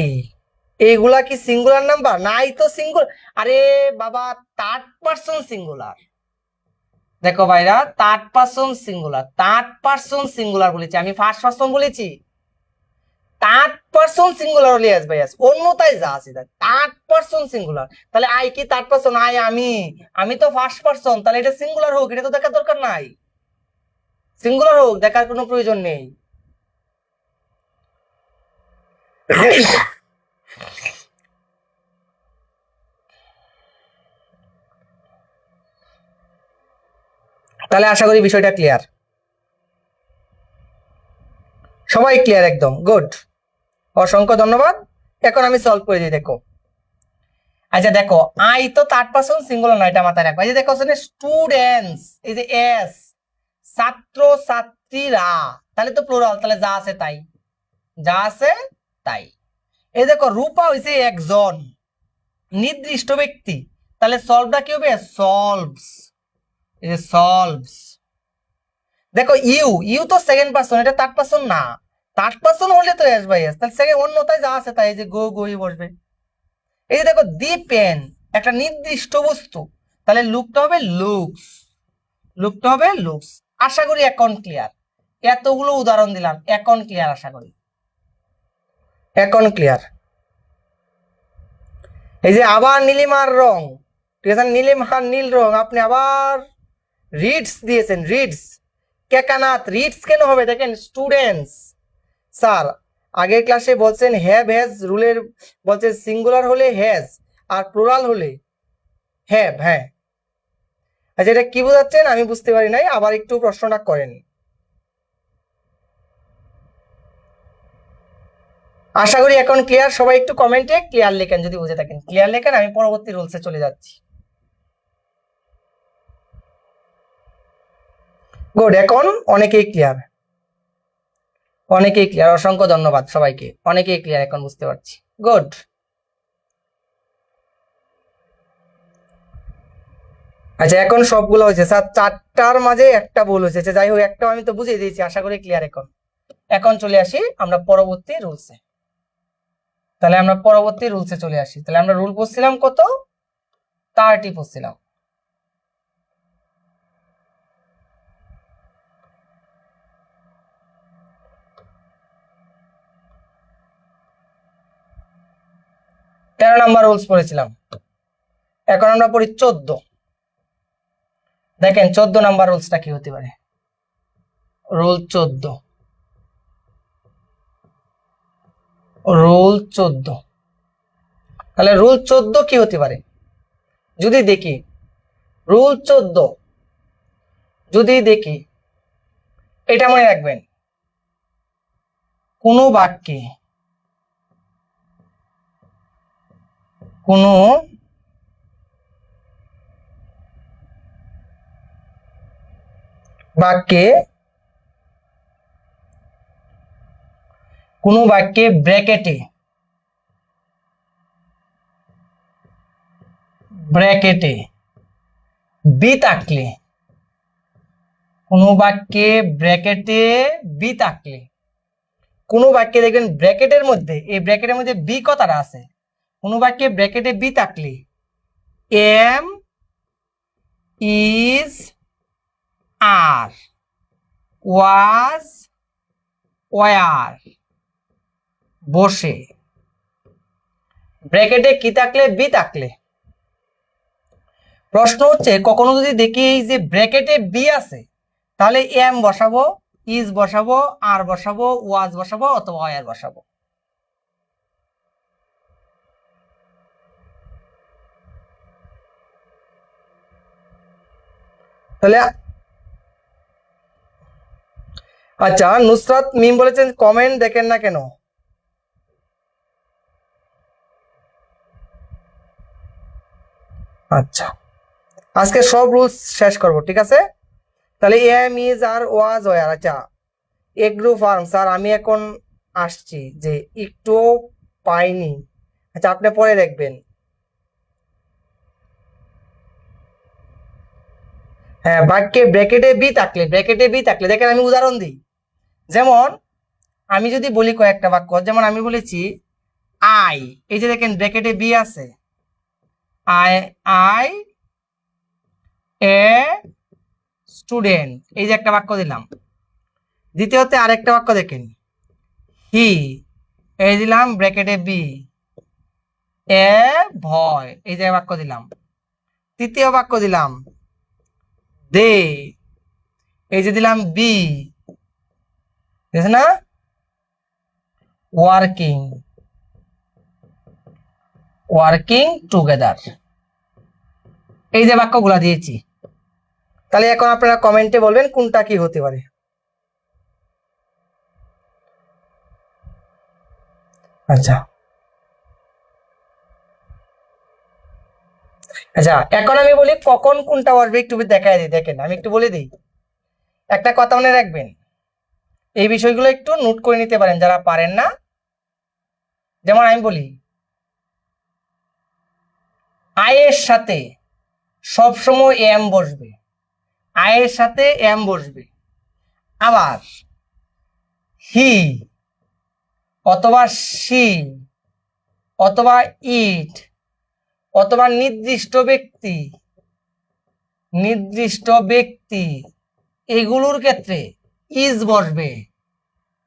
এইগুলা কি সিঙ্গুলার নাম্বার? নাই তো সিঙ্গুলার। আরে বাবা থার্ড পারসন সিঙ্গুলার। দেখো ভাইরা third person singular, third person singular বলেছি আমি, ফার্স্ট পারসন বলেছি। থার্ড পারসন সিঙ্গুলার হলে এস বাই এস, অন্যথায় যা আছে তাই। থার্ড পারসন সিঙ্গুলার, তাহলে আই কি থার্ড পারসন? আই আমি, আমি তো ফার্স্ট পারসন, তাহলে এটা সিঙ্গুলার হোক, এটা তো দেখার দরকার নাই। সিঙ্গুলার হোক, দেখার কোনো প্রয়োজন নেই। তাহলে আশা করি বিষয়টা ক্লিয়ার, সবাই ক্লিয়ার একদম, গুড, অসংখ্য ধন্যবাদ। এখন আমি সলভ করে দিই, দেখো। আচ্ছা দেখো আই তো থার্ড পারসন সিঙ্গুলার না, এটা মাথায় রাখবো। এই যে দেখো স্টুডেন্টস, এই যে এস, ছাত্র ছাত্রীরা, তাহলে তো প্লুরাল, তাহলে যা আছে তাই, যা আছে তাই। এই দেখো রূপা হইছে একজন নির্দিষ্ট ব্যক্তি, তাহলে সলভটা কি হবে? সলভস, এই যে সলভস। দেখো ইউ, ইউ তো সেকেন্ড পারসন, এটা থার্ড পারসন না। থার্ড পারসন হলে তো এস বাই এস, তাহলে সেকেন্ড অন্যতায় যা আছে তাই, এই যে গো, গোই বসবে। এই যে দেখো দি পেন একটা নির্দিষ্ট বস্তু, তাহলে লুকটা হবে লুকস, লুকটা হবে লুকস। আশা করি এখন ক্লিয়ার। এতগুলো উদাহরণ দিলাম, এখন ক্লিয়ার আশা করি, এখন ক্লিয়ার। এই যে আবার নীলিমার রং, ঠিক আছে, নীলিমার নীল রং, আপনি আবার রিডস দিয়েছেন, রিডস। কেকানাথ, রিডস কেন হবে? দেখেন স্টুডেন্টস, স্যার আগের ক্লাসে বলছেন হ্যাভ হ্যাজ রুলের, বলছেন সিঙ্গুলার হলে হ্যাজ আর প্লুরাল হলে হ্যাভ। হ্যাঁ আচ্ছা এটা কি বোঝাচ্ছেন আমি বুঝতে পারি নাই, আবার একটু প্রশ্নটা করেন। আশা করি এখন ক্লিয়ার। সবাই একটু কমেন্টে ক্লিয়ার লেখেন, যদি বুঝে থাকেন ক্লিয়ার লেখেন, আমি পরবর্তী রুলসে চলে যাচ্ছি। গুড, এখন অনেকেই ক্লিয়ার, অনেকেই ক্লিয়ার, অসংখ্য ধন্যবাদ সবাইকে, অনেকেই ক্লিয়ার এখন বুঝতে পারছি, গুড। আচ্ছা এখন সবগুলো হয়েছে স্যার, 4টার মাঝে একটা ভুল হয়েছে, যাই হোক একটা আমি তো বুঝিয়ে দিয়েছি, আশা করি ক্লিয়ার এখন। এখন চলে আসি আমরা পরবর্তী রুলসে। তাহলে আমরা পরবর্তী রুলসে চলে আসি। তাহলে আমরা রুল পড়ছিলাম কত, 30 পড়ছিলাম। তেরো নাম্বার রুলস পড়েছিলাম। এখন আমরা পড়ি 14। দেখেন 14 নাম্বার রুলসটা কি হতে পারে। Rule 14, rule 14। তাহলে রুল 14 কি হতে পারে যদি দেখি, রুল 14 যদি দেখি, এটা মনে রাখবেন, কোনো বাক্যে কোনো বাক্যে কোনো বাক্যে ব্র্যাকেটে বি থাকলে, কোনো বাক্যে ব্র্যাকেটে বি থাকলে, কোনো বাক্যে দেখবেন ব্র্যাকেটের মধ্যে, এই ব্র্যাকেটের মধ্যে বি কথাটা আছে, কোনো বাক্যে ব্র্যাকেটে বি থাকলে am is are, was were, বসে, ব্র্যাকেটে কি থাকলে, বি থাকলে। প্রশ্ন হচ্ছে কখনো যদি দেখি এই যে ব্র্যাকেটে বি আছে, তাহলে এম বসাবো, ইজ বসাবো, আর বসাবো, ওয়াজ বসাবো অথবা ওয়ার বসাবো। তাহলে আচ্ছা, নুসরাত মিম বলেছেন কমেন্ট দেখেন না কেন? আচ্ছা, আজকে সব রুলস শেষ করব, ঠিক আছে? তাহলে am is are was were. আচ্ছা, এগ্রো ফার্ম স্যার আমি এখন আসছি, যে একটু পাইনি। আচ্ছা, আপনি পরে দেখবেন। হ্যাঁ, বাক্যে ব্র্যাকেটে বি থাকলে, দেখেন আমি উদাহরণ দিই। যেমন আমি যদি বলি কয়েকটা বাক্য, যেমন আমি বলেছি আই, এই যে দেখেন ব্র্যাকেটে বি আছে, আই এ স্টুডেন্ট, এই যে একটা বাক্য দিলাম। দ্বিতীয়তে আরেকটা বাক্য দেখেন, হি, এই দিলাম ব্র্যাকেটে বি, এ ভয়, এই যে বাক্য দিলাম। তৃতীয় বাক্য দিলাম দে, এই যে দিলাম বি, না, ওয়ার্কিং টুগেদার, এই যে বাক্যগুলা দিয়েছি। তাহলে এখন আপনারা কমেন্টে বলবেন কোনটা কি হতে পারে। আচ্ছা আচ্ছা, এখন আমি বলি কখন কোনটা আসবে, একটু দেখাই দিই। দেখেন আমি একটু বলে দিই, একটা কথা মনে রাখবেন, এই বিষয়গুলো একটু নোট করে নিতে পারেন যারা পারেন না। যেমন আমি বলি আয়ের সাথে সবসময় এম বসবে, আয়ের সাথে এম বসবে। আবার হি অথবা সি অথবা ইট অথবা নির্দিষ্ট ব্যক্তি এগুলোর ক্ষেত্রে ইজ বসবে,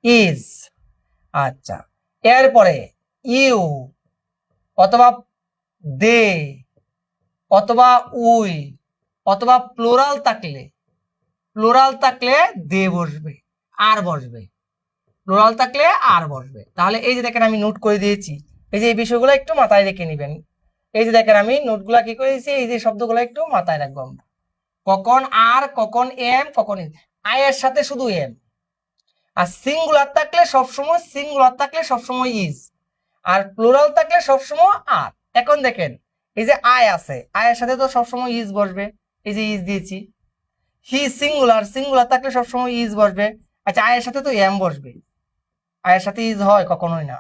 ইজ। আচ্ছা, এরপরে ইউ অথবা দে অথবা উই অথবা প্লোরাল থাকলে দে বসবে, আর বসবে, প্লোরাল থাকলে আর বসবে। তাহলে এই যে দেখেন আমি নোট করে দিয়েছি, এই যে এই বিষয়গুলো একটু মাথায় রেখে নিবেন। এই যে দেখেন আমি নোটগুলা কি করে দিয়েছি, এই যে শব্দগুলো একটু মাথায় রাখবো আমরা। কখন আর, কখন এম, কখন ইজ। আয়ের সাথে শুধু এম, আর সিঙ্গুলার থাকলে সবসময় ইজ, আর প্লুরাল থাকলে সবসময় আর। এখন দেখেন এই যে আয় আছে, আয়ের সাথে তো সবসময় ইজ বসবে, এই যে ইজ দিয়েছি। হি সিঙ্গুলার থাকলে সবসময় ইজ বসবে। আচ্ছা, আয়ের সাথে তো এম বসবে, আয়ের সাথে ইজ হয় কখনোই না।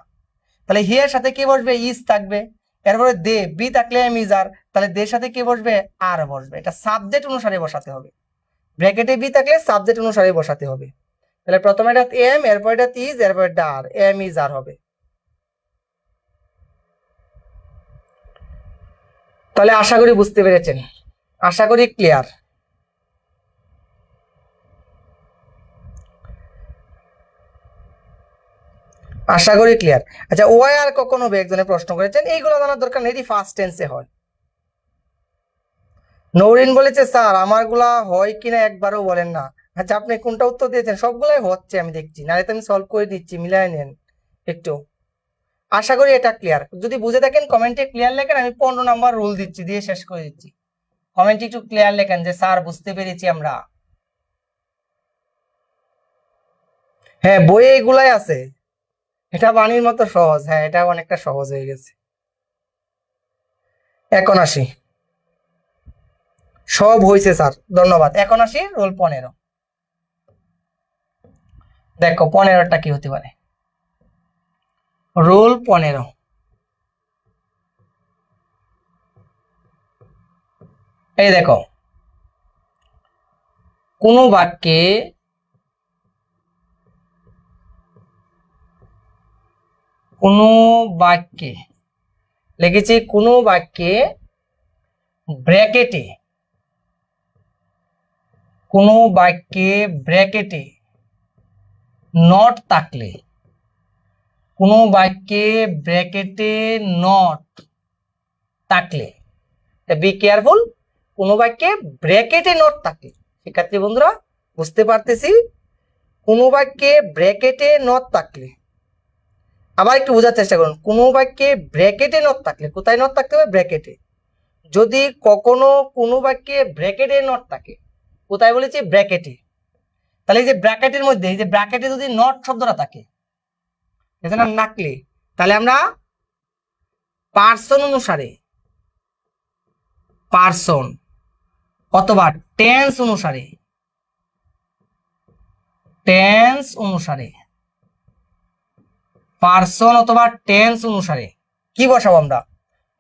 তাহলে হি এর সাথে কি বসবে, ইজ থাকবে। এরপরে দে, বি থাকলে এম ইজ আর, তাহলে দের সাথে কি বসবে, আর বসবে। এটা সাবজেক্ট অনুসারে বসাতে হবে, ব্র্যাকেটে বি থাকলে সাবজেক্ট অনুসারে বসাতে হবে। তাহলে প্রথমে এটা এম, এরপর এটা ইজ, এরপর এটা আর, এম ইজ আর হবে। তাহলে আশা করি বুঝতে পেরেছেন, আশা করি ক্লিয়ার। আশা করি ক্লিয়ার। আচ্ছা, ওয়াই আর কখন হবে একজনে প্রশ্ন করেছেন, এইগুলো জানার দরকার নেই, এটি ফার্স্ট টেন্সে হয়। নৌরিন বলেছে স্যার আমারগুলা হয় কিনা একবারও বলেন না। আচ্ছা, আপনি কোনটা উত্তর দিয়েছেন? সবগুলাই হচ্ছে আমি দেখছি, নাহলে তো আমি সলভ করে দিচ্ছি, মিলাই নেন একটু। আশা করি এটা ক্লিয়ার। যদি বুঝে থাকেন কমেন্টে ক্লিয়ার লেখেন, আমি 15 নাম্বার রুল দিচ্ছি, দিয়ে শেষ করে দিচ্ছি। কমেন্টে একটু ক্লিয়ার লেখেন যে স্যার বুঝতে পেরেছি আমরা। হ্যাঁ, বইয়ে এগুলাই আছে, এটা বাণীর মতো সহজ। হ্যাঁ, এটা অনেকটা সহজ হয়ে গেছে। এখন আসি, সব হয়েছে স্যার, ধন্যবাদ। এখন আসি রোল 15। দেখো 15টা কি হতে পারে। রোল 15, এই দেখো, কোনো বাক্যে লিখেছি, কোনো বাক্যে ব্র্যাকেটে, কোনো বাক্যে ব্র্যাকেটে নট থাকলে, কোনো বাক্যে ব্র্যাকেটে নট থাকলে, বি কেয়ারফুল, কোনো বাক্যে ব্র্যাকেটে নট থাকলে। শিক্ষার্থী বন্ধুরা বুঝতে পারতেছি, কোনো বাক্যে ব্র্যাকেটে নট থাকলে, আবার একটু বোঝার চেষ্টা করুন। কোনো বাক্যে ব্র্যাকেটে নট থাকলে, কোথায় নট থাকতে হবে? ব্র্যাকেটে। যদি কখনো কোনো বাক্যে ব্র্যাকেটে নট থাকে, কোথায় বলেছি? ব্র্যাকেটে। তাহলে এই যে ব্র্যাকেটের মধ্যে, এই যে ব্র্যাকেটে যদি নট শব্দটা থাকে, এখানে নাকলে, তাহলে আমরা পার্সন অনুসারে, পার্সন অথবা টেন্স অনুসারে, টেন্স অনুসারে, পার্সন অথবা টেন্স অনুসারে কি বসাবো আমরা?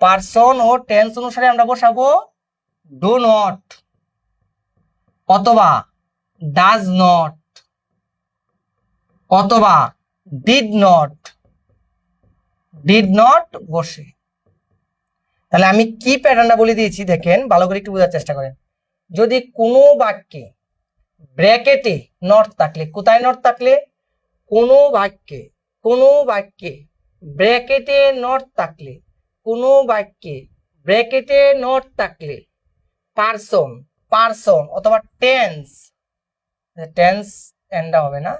পার্সন ও টেন্স অনুসারে আমরা বসাবো ডু নট অথবা ডাজ নট অথবা ডিড নট বসে। তাহলে আমি কি প্যাটার্নটা বলে দিয়েছি দেখেন, ভালো করে একটু বোঝার চেষ্টা করেন। যদি কোনো বাক্যে ব্র্যাকেটে নট থাকলে, কোথায় নট থাকলে? কোনো বাক্যে ব্র্যাকেটে নট থাকলে, কোনো বাক্যে ব্র্যাকেটে নট থাকলে পার্সন অথবা টেন্স এন্ডা হবে না,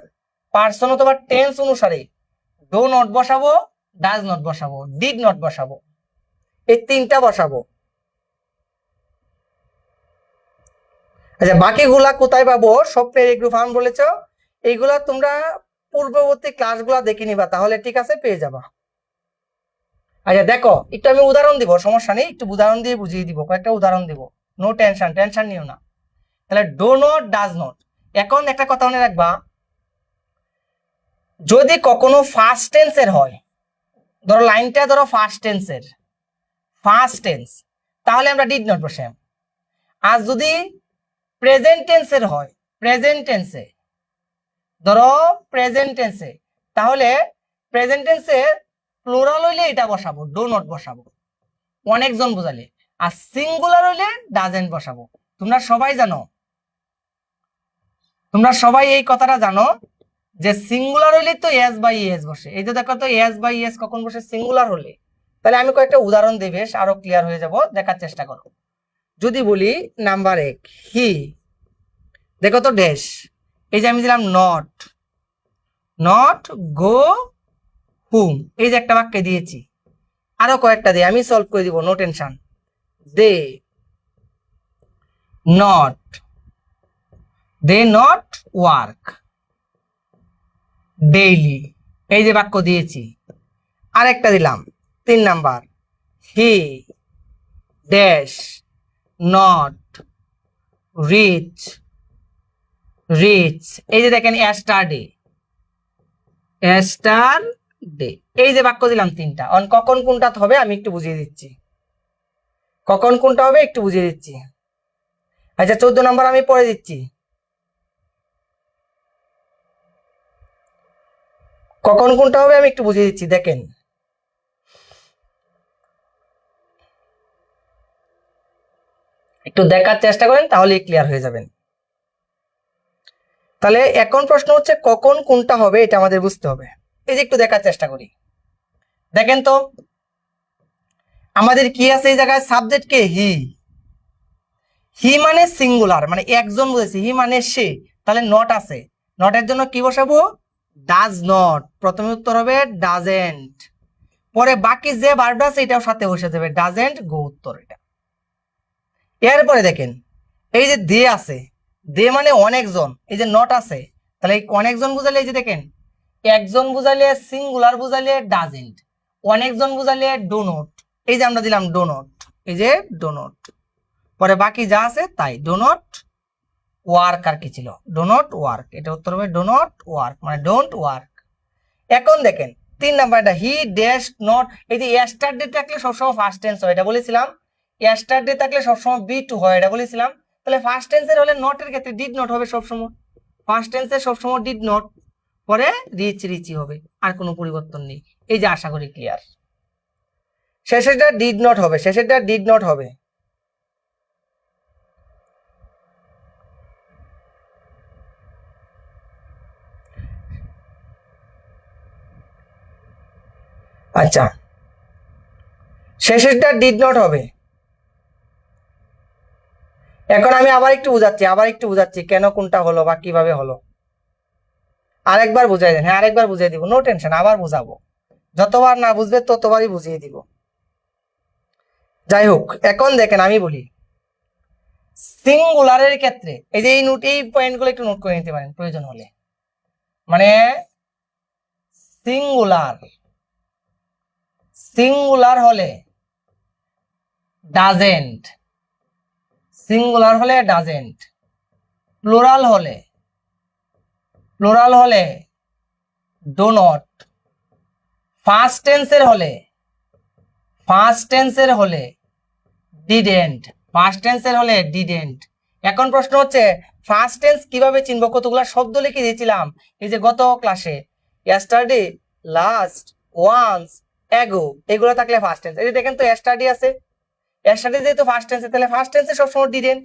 পার্সন অথবা টেন্স অনুসারে ডু নট বসাবো, ডাজ নট বসাবো, ডিড নট বসাবো, এই তিনটা বসাবো। আচ্ছা, বাকিগুলা কোথায় পাবো? স্বপ্নের এগ্রো ফার্ম বলেছ, এইগুলা তোমরা পূর্ববর্তী ক্লাসগুলা দেখে নিবা, তাহলে ঠিক আছে, পেয়ে যাবা। আচ্ছা দেখো, একটু আমি উদাহরণ দিব, সমস্যা নেই, একটু উদাহরণ দিয়ে বুঝিয়ে দিব, কয়েকটা উদাহরণ দিব, নো টেনশন নিও না। তাহলে ডু নট, ডাজ নট। এখন একটা কথা মনে রাখবা, যদি কখনো ফার্স্ট টেন্সের হয়, ধরো লাইনটা ধরো ফার্স্ট টেন্স, তাহলে আমরা ডিড নট বসাই। আর যদি প্রেজেন্ট টেন্সের হয়, ধরো প্রেজেন্ট টেন্সে, তাহলে প্রেজেন্ট টেন্সে প্লুরাল হইলে এটা বসাবো, ডু নট বসাবো, অনেকজন বোঝালে। আর সিঙ্গুলার হইলে ডাজেন্ট বসাবো। তোমরা সবাই এই কথাটা জানো যে সিঙ্গুলার হইলে তো এস বাই এস বসে। এই যে দেখো তো, এস বাই এস কখন বসে? সিঙ্গুলার হলে। তাহলে আমি কয়েকটা উদাহরণ দিই, বেশ আরো ক্লিয়ার হয়ে যাব, দেখার চেষ্টা করো। যদি বলি নাম্বার 1, হি, দেখো তো ড্যাশ, এই যে আমি দিলাম নট গো হুম, এই যে একটা বাক্যে দিয়েছি, আরো কয়েকটা দিয়ে আমি সলভ করে দিব, no tension. They not work daily, এই যে বাক্য দিয়েছি। আরেকটা দিলাম 3 number, he dash not reach, এই যে দেখেন yesterday, এই যে বাক্য দিলাম 3টা। কখন কোনটা হবে আমি একটু বুঝিয়ে দিচ্ছি, আচ্ছা 14 নাম্বার আমি পড়ে দিচ্ছি। কখন কোনটা হবে আমি একটু বুঝিয়ে দিচ্ছি, দেখেন একটু দেখার চেষ্টা করেন তাহলেই ক্লিয়ার হয়ে যাবেন। তাহলে এখন প্রশ্ন হচ্ছে কখন কোনটা হবে এটা আমাদের বুঝতে হবে। এই যে একটু দেখার চেষ্টা করি, দেখেন তো আমাদের কি আছে এই জায়গায়, সাবজেক্ট কে হি, হি মানে সিঙ্গুলার মানে একজন বুঝেছি, হি মানে সে, তাহলে নট আছে, নটের জন্য কি বসাবো, ডাজ নট, প্রথমে উত্তর হবে ডাজেন্ট, পরে বাকি যে ভার্বটা আছে এটাও সাথে বসে যাবে, ডাজেন্ট গো, উত্তর এটা। এরপরে দেখেন এই যে দে আছে, দে মানে অনেকজন, এই যে নট আছে, তাহলে অনেকজন বুঝালে এই যে দেখেন একজন বুঝাইলে সিঙ্গুলার বুঝাইলে ডাজেন্ট, অনেকজন বুঝাইলে ডো নট, এই যে আমরা দিলাম ডো নট, এই যে ডো নট, পরে বাকি যা আছে তাই, ডো নট ওয়ার্ক, আর কি ছিল ডো নট ওয়ার্ক, এটা উত্তর হবে ডো নট ওয়ার্ক মানে ডোন্ট ওয়ার্ক। এখন দেখেন 3 নাম্বারটা হি ড্যাশ নট, এই যে ইয়েস্টারডে থাকলে সবসময় ফার্স্ট টেন্স হয় এটা বলেছিলাম, ইয়েস্টারডে থাকলে সবসময় বি টু হয় এটা বলেছিলাম, তাহলে ফার্স্ট টেন্সের হলে নটের ক্ষেত্রে ডিড নট হবে সবসময়, ফার্স্ট টেন্সে সবসময় ডিড নট, পরে রিচ রিচই হবে, আর কোনো পরিবর্তন নেই। এই যে আশা করি ক্লিয়ার, শেষেরটা ডিড নট হবে, শেষেরটা ডিড নট হবে। আচ্ছা শেষেরটা ডিড নট হবে। এখন আমি আবার একটু বুঝাচ্ছি কেন কোনটা হলো বা কিভাবে হলো, আরেকবার বুঝাই দেন, হ্যাঁ আরেকবার বুঝিয়ে দিব, নো টেনশন, আবার বুঝাবো, যতবার না বুঝবে ততবারই বুঝিয়ে দিব। যাই হোক এখন দেখেন আমি বলি সিঙ্গুলারের ক্ষেত্রে এই যে এই পয়েন্টগুলো একটু নোট করে নিতে পারেন প্রয়োজন হলে, মানে সিঙ্গুলার হলে ডাজেন্ট, সিঙ্গুলার হলে ডাজেন্ট, প্লুরাল হলে ডো নট, ফার্স্ট টেন্সের হলে ডিডেন্ট, এখন প্রশ্ন হচ্ছে ফার্স্ট টেন্স কিভাবে চিনবো, কতগুলা শব্দ লিখে দিয়েছিলাম এই যে গত ক্লাসে, ইয়েস্টারডে, লাস্ট, ওয়ান্স, এগো, এগুলো থাকলে ফার্স্ট টেন্স। এই যে দেখেন তো ইয়েস্টারডে আছে, ইয়েস্টারডে যেহেতু ফার্স্ট টেন্সে, তাহলে ফার্স্ট টেন্সে সবসময় ডিডেন্ট,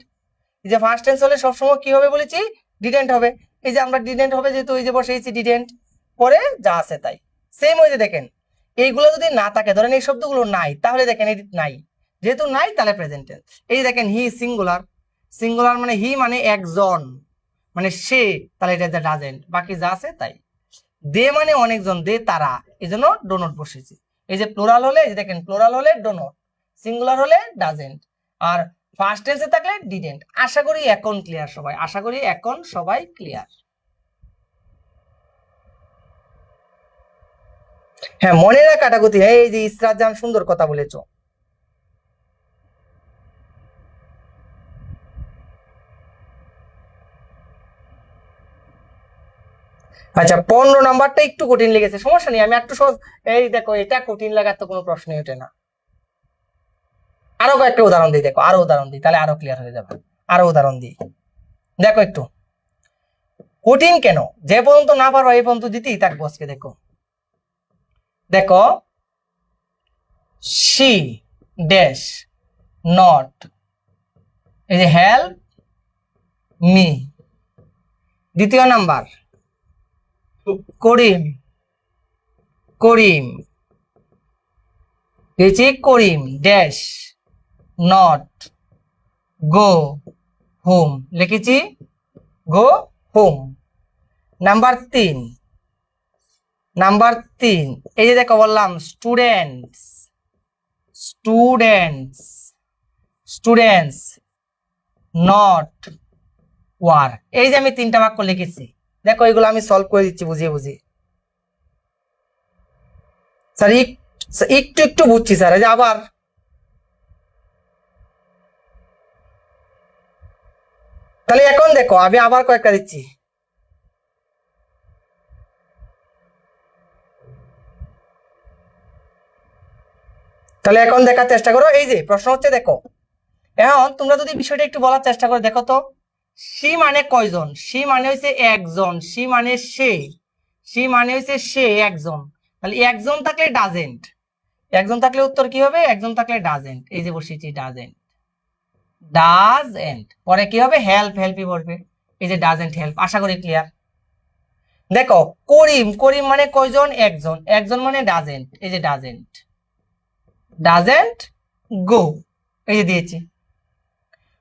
এই যে ফার্স্ট টেন্স হলে সবসময় কি হবে বলেছি, ডিডেন্ট হবে, এই যে আমরা ডিডেন্ট হবে যেহেতু এই যে বসেছি ডিডেন্ট, পরে যা আছে তাই। সেম ওই যে দেখেন এইগুলো যদি না থাকে, ধরেন এই শব্দগুলো নাই, তাহলে দেখেন এই নাই, যেহেতু নাই তাহলে প্রেজেন্ট টেন্স। এই যে দেখেন হি সিঙ্গুলার মানে হি মানে একজন মানে সে, তাহলে এটা ডাজেন্ট, বাকি যা আছে তাই। দে মানে অনেকজন, দে তারা, এই জন্য ডোনট বসেছে। এই যে প্লুরাল হলে, এই যে দেখেন প্লুরাল হলে ডোনট, সিঙ্গুলার হলে ডাজেন্ট, আর ফার্স্ট টেন্সে থাকলে ডিডেন্ট। আশা করি এখন ক্লিয়ার সবাই, আশা করি এখন সবাই ক্লিয়ার। হ্যাঁ মনে রাখা কাটাকুতি, এই যে ইসরাত জান সুন্দর কথা বলেছো। আচ্ছা 15 নাম্বারটা একটু কঠিন লেগেছে, সমস্যা নেই, আমি একটু সহজ, এই দেখো এটা কঠিন লাগার তো কোনো প্রশ্নই ওঠে না। আরো কয়েকটা উদাহরণ দিই, দেখো আরো উদাহরণ দিই তাহলে আরো ক্লিয়ার হয়ে যাবে। আরো উদাহরণ দিই, দেখো একটু কঠিন কেন, যে পর্যন্ত না পারো এই পর্যন্ত দিতেই থাকবো আজকে। দেখো শি ড্যাশ নট, এই যে হেল্প মি। দ্বিতীয় number Karim Karim dash not go home, লিখেছি গো হোম। নাম্বার 3 এই যে দেখো বললাম স্টুডেন্টস নট ওয়ার্ক, এই যে আমি 3টা বাক্য লিখেছি, দেখো এগুলো আমি সলভ করে দিচ্ছি বুঝিয়ে স্যার একটু বুঝছি স্যার, এই যে আবার তাহলে এখন দেখো আমি আবার কয়েকটা দিচ্ছি, তাহলে এখন দেখার চেষ্টা করো। এই যে প্রশ্ন হচ্ছে দেখো এখন তোমরা যদি বিষয়টা একটু বলার চেষ্টা করো, দেখো তো সি মানে কয়জন, সি মানে হচ্ছে একজন, সি মানে সি মানে হচ্ছে সে একজন, তাহলে একজন থাকলে ডাজেন্ট, একজন থাকলে উত্তর কি হবে, একজন থাকলে ডাজেন্ট, এই যে বসেছি ডাজেন্ট, ডাজেন্ট, পরে কি হবে হেল্প, হেল্পই পড়বে, এই যে ডাজেন্ট হেল্প। আশা করি ক্লিয়ার। দেখো করিম, করিম মানে কয়জন, একজন, একজন মানে ডাজেন্ট, এই যে ডাজেন্ট, ডাজেন্ট গো, এই যে দিয়েছি।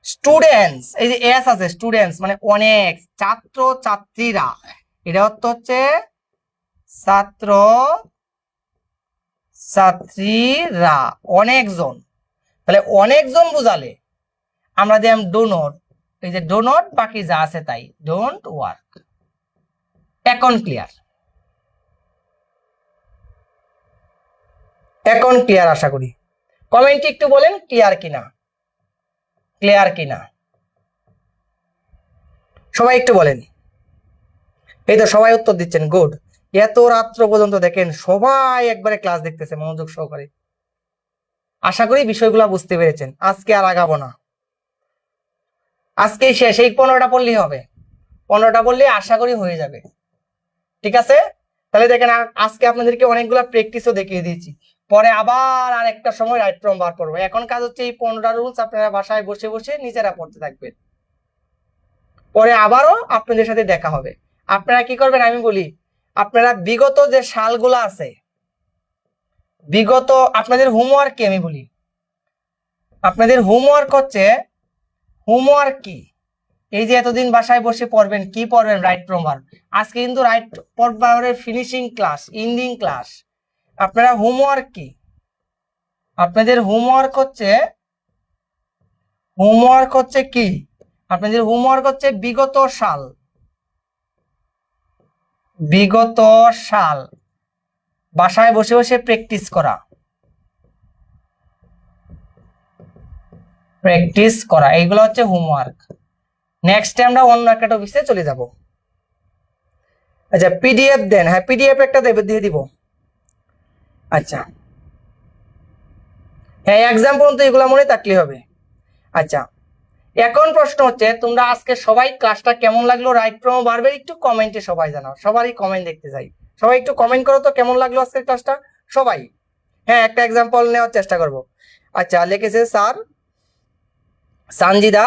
স্টুডেন্টস, এই যে এস আছে, স্টুডেন্টস মানে অনেক, ছাত্র ছাত্রীরা, এটা অর্থ হচ্ছে ছাত্র ছাত্রীরা, অনেকজন, তাহলে অনেকজন বুঝালে আমরা দিলাম ডো নট, এই যে ডো নট, বাকি যা আছে তাই, ডোন্ট ওয়ার্ক। এখন ক্লিয়ার, এখন ক্লিয়ার আশা করি। কমেন্টে একটু বলেন ক্লিয়ার কিনা, ক্লিয়ার কিনা, সবাই একটু বলেন। এই তো সবাই উত্তর দিচ্ছেন, গুড। এত রাত্র পর্যন্ত দেখেন সবাই একবারে ক্লাস দেখতেছে মনোযোগ সহকারে। আশা করি বিষয়গুলো বুঝতে পেরেছেন। আজকে আর আগাবো না, আজকেই শেষ, এই 15টা পড়লেই হবে, 15টা পড়লে আশা করি হয়ে যাবে, ঠিক আছে। তাহলে দেখেন আজকে আপনাদেরকে অনেকগুলো প্র্যাকটিসও দেখিয়ে দিয়েছি, পরে আবার আর একটা সময় রাইট ফ্রম বার করবো। এখন কাজ হচ্ছে এই 15টা রুলস আপনারা বাসায় বসে বসে নিজেরা পড়তে থাকবেন, পরে আবারও আপনাদের সাথে দেখা হবে। আপনারা কি করবেন আমি বলি, আপনারা বিগত যে সালগুলো আছে, বিগত আপনাদের হোমওয়ার্ক কি আমি বলি, আপনাদের হোমওয়ার্ক হচ্ছে, হোমওয়ার্ক কি, এই যে এতদিন বাসায় বসে পড়বেন, কি পড়বেন, রাইট ফ্রম ভার্ব। আজকে কিন্তু রাইট ফ্রম ভার্বের ফিনিশিং ক্লাস, এন্ডিং ক্লাস। আপনারা হোমওয়ার্ক কি, আপনাদের হোমওয়ার্ক হচ্ছে, হোমওয়ার্ক হচ্ছে কি, আপনাদের হোমওয়ার্ক হচ্ছে বিগত সাল, বিগত সাল বাসায় বসে বসে প্র্যাকটিস করা, প্র্যাকটিস করা, এইগুলো হচ্ছে হোমওয়ার্ক। নেক্সট আমরা অন্য একটা টপিকে চলে যাব। আচ্ছা পিডিএফ দেন, হ্যাঁ পিডিএফ একটা দিয়ে দিব। আচ্ছা হ্যাঁ এক্সাম পর্যন্ত এগুলো মনে থাকলে হবে। আচ্ছা এখন প্রশ্ন হচ্ছে, তোমরা আজকে সবাই ক্লাসটা কেমন লাগলো রাইট ফ্রম ভার্বের একটু কমেন্টে সবাই জানাও, সবারই কমেন্ট দেখতে চাই, সবাই একটু কমেন্ট করো তো কেমন লাগলো আজকের ক্লাসটা সবাই। হ্যাঁ একটা এক্সাম্পল নেওয়ার চেষ্টা করব। আচ্ছা লিখেছে স্যার সানজিদা,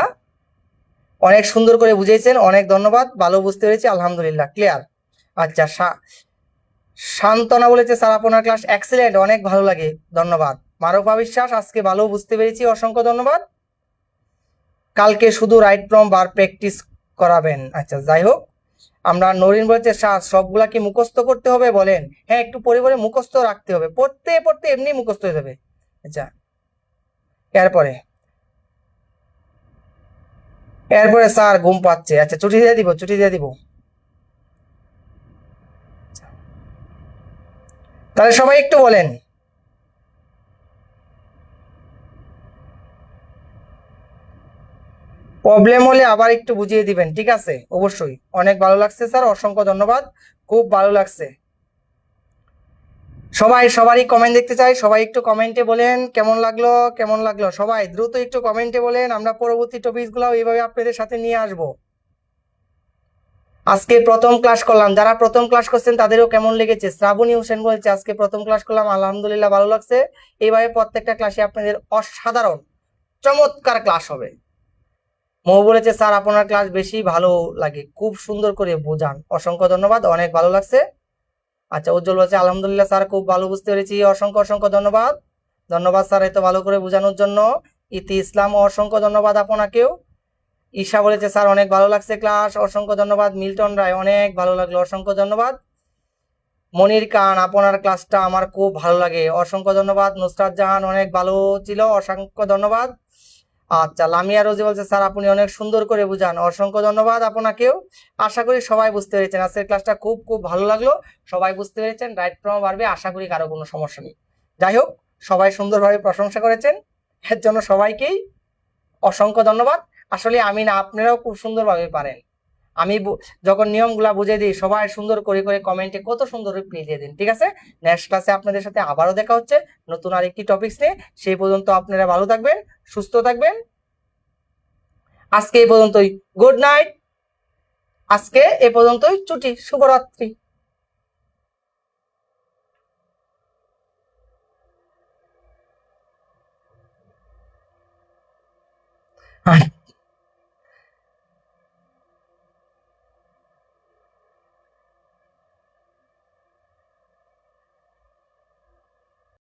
অনেক সুন্দর করে বুঝিয়েছেন, অনেক ধন্যবাদ, ভালো বুঝতে পেরেছি, আলহামদুলিল্লাহ ক্লিয়ার। আচ্ছা শান্তনা বলেছে স্যার আপনার ক্লাস এক্সেলেন্ট, অনেক ভালো লাগে, ধন্যবাদ। মারুফা বিশ্বাস, আজকে ভালো বুঝতে পেরেছি, অসংখ্য ধন্যবাদ, কালকে শুধু রাইট ফ্রম ভার্ব প্র্যাকটিস করাবেন। আচ্ছা যাই হোক, আমরা নরিন বলেছে স্যার সবগুলা কি মুখস্থ করতে হবে বলেন, হ্যাঁ একটু পরে পরে মুখস্থ রাখতে হবে, পড়তে পড়তে এমনি মুখস্থ হয়ে যাবে। আচ্ছা এরপরে, এরপরে স্যার ঘুম পাচ্ছে, আচ্ছা ছুটি দিয়ে দিব, ছুটি দিয়ে দিব। তাহলে সবাই একটু বলেন, প্রবলেম হলে আবার একটু বুঝিয়ে দিবেন, ঠিক আছে অবশ্যই। অনেক ভালো লাগছে স্যার, অসংখ্য ধন্যবাদ, খুব ভালো লাগছে। সবাই সবারই কমেন্ট দেখতে চাই, সবাই একটু কমেন্টে বলেন কেমন লাগলো, কেমন লাগলো, সবাই দ্রুত একটু কমেন্টে বলেন, আমরা পরবর্তী টপিক গুলো এইভাবে আপনাদের সাথে নিয়ে আসব। আজকে প্রথম ক্লাস করলাম, যারা প্রথম ক্লাস করছেন তাদেরও কেমন লেগেছে। শ্রাবণী হোসেন বলছে আজকে প্রথম ক্লাস করলাম, আলহামদুলিল্লাহ ভালো লাগছে, এইভাবে প্রত্যেকটা ক্লাসে আপনাদের অসাধারণ চমৎকার ক্লাস হবে। মৌ বলেছে স্যার আপনার ক্লাস বেশি ভালো লাগে, খুব সুন্দর করে বোঝান, অসংখ্য ধন্যবাদ, অনেক ভালো লাগছে। আচ্ছা উজ্জ্বল বলছে আলহামদুলিল্লাহ স্যার খুব ভালো বুঝতে পেরেছি, অসংখ্য অসংখ্য ধন্যবাদ, ধন্যবাদ স্যার এত ভালো করে বোঝানোর জন্য। ইতি ইসলাম অসংখ্য ধন্যবাদ আপনাকেও। ঈশা বলেছে স্যার অনেক ভালো লাগছে ক্লাস, অসংখ্য ধন্যবাদ। মিল্টন রায় অনেক ভালো লাগলো, অসংখ্য ধন্যবাদ। মনির খান আপনার ক্লাসটা আমার খুব ভালো লাগে, অসংখ্য ধন্যবাদ। নুসরাত জাহান অনেক ভালো ছিল, অসংখ্য ধন্যবাদ। আচ্ছা লামিয়া রোজি বলছে স্যার আপনি অনেক সুন্দর করে বুঝান, অসংখ্য ধন্যবাদ আপনাকেও। আশা করি সবাই বুঝতে পেরেছেন, আজকের ক্লাসটা খুব খুব ভালো লাগলো, সবাই বুঝতে পেরেছেন, রাইট ফ্রম ভার্বে আশা করি কারো কোনো সমস্যা নেই। যাই হোক সবাই সুন্দরভাবে প্রশংসা করেছেন, এর জন্য সবাইকেই অসংখ্য ধন্যবাদ। আসলে আমি না, আপনারাও খুব সুন্দরভাবে পারেন, আমি যখন নিয়মগুলা বুঝিয়ে দিই সবাই সুন্দর করে করে কমেন্টে কত সুন্দর রিপ্লাই দিয়ে দিন, ঠিক আছে। নেক্সট ক্লাসে আপনাদের সাথে আবারও দেখা হচ্ছে নতুন আরেকটি টপিকস নিয়ে, সেই পর্যন্ত আপনারা ভালো থাকবেন, সুস্থ থাকবেন। আজকে এই পর্যন্তই, গুড নাইট, আজকে এ পর্যন্তই, ছুটি, শুভরাত্রি। আর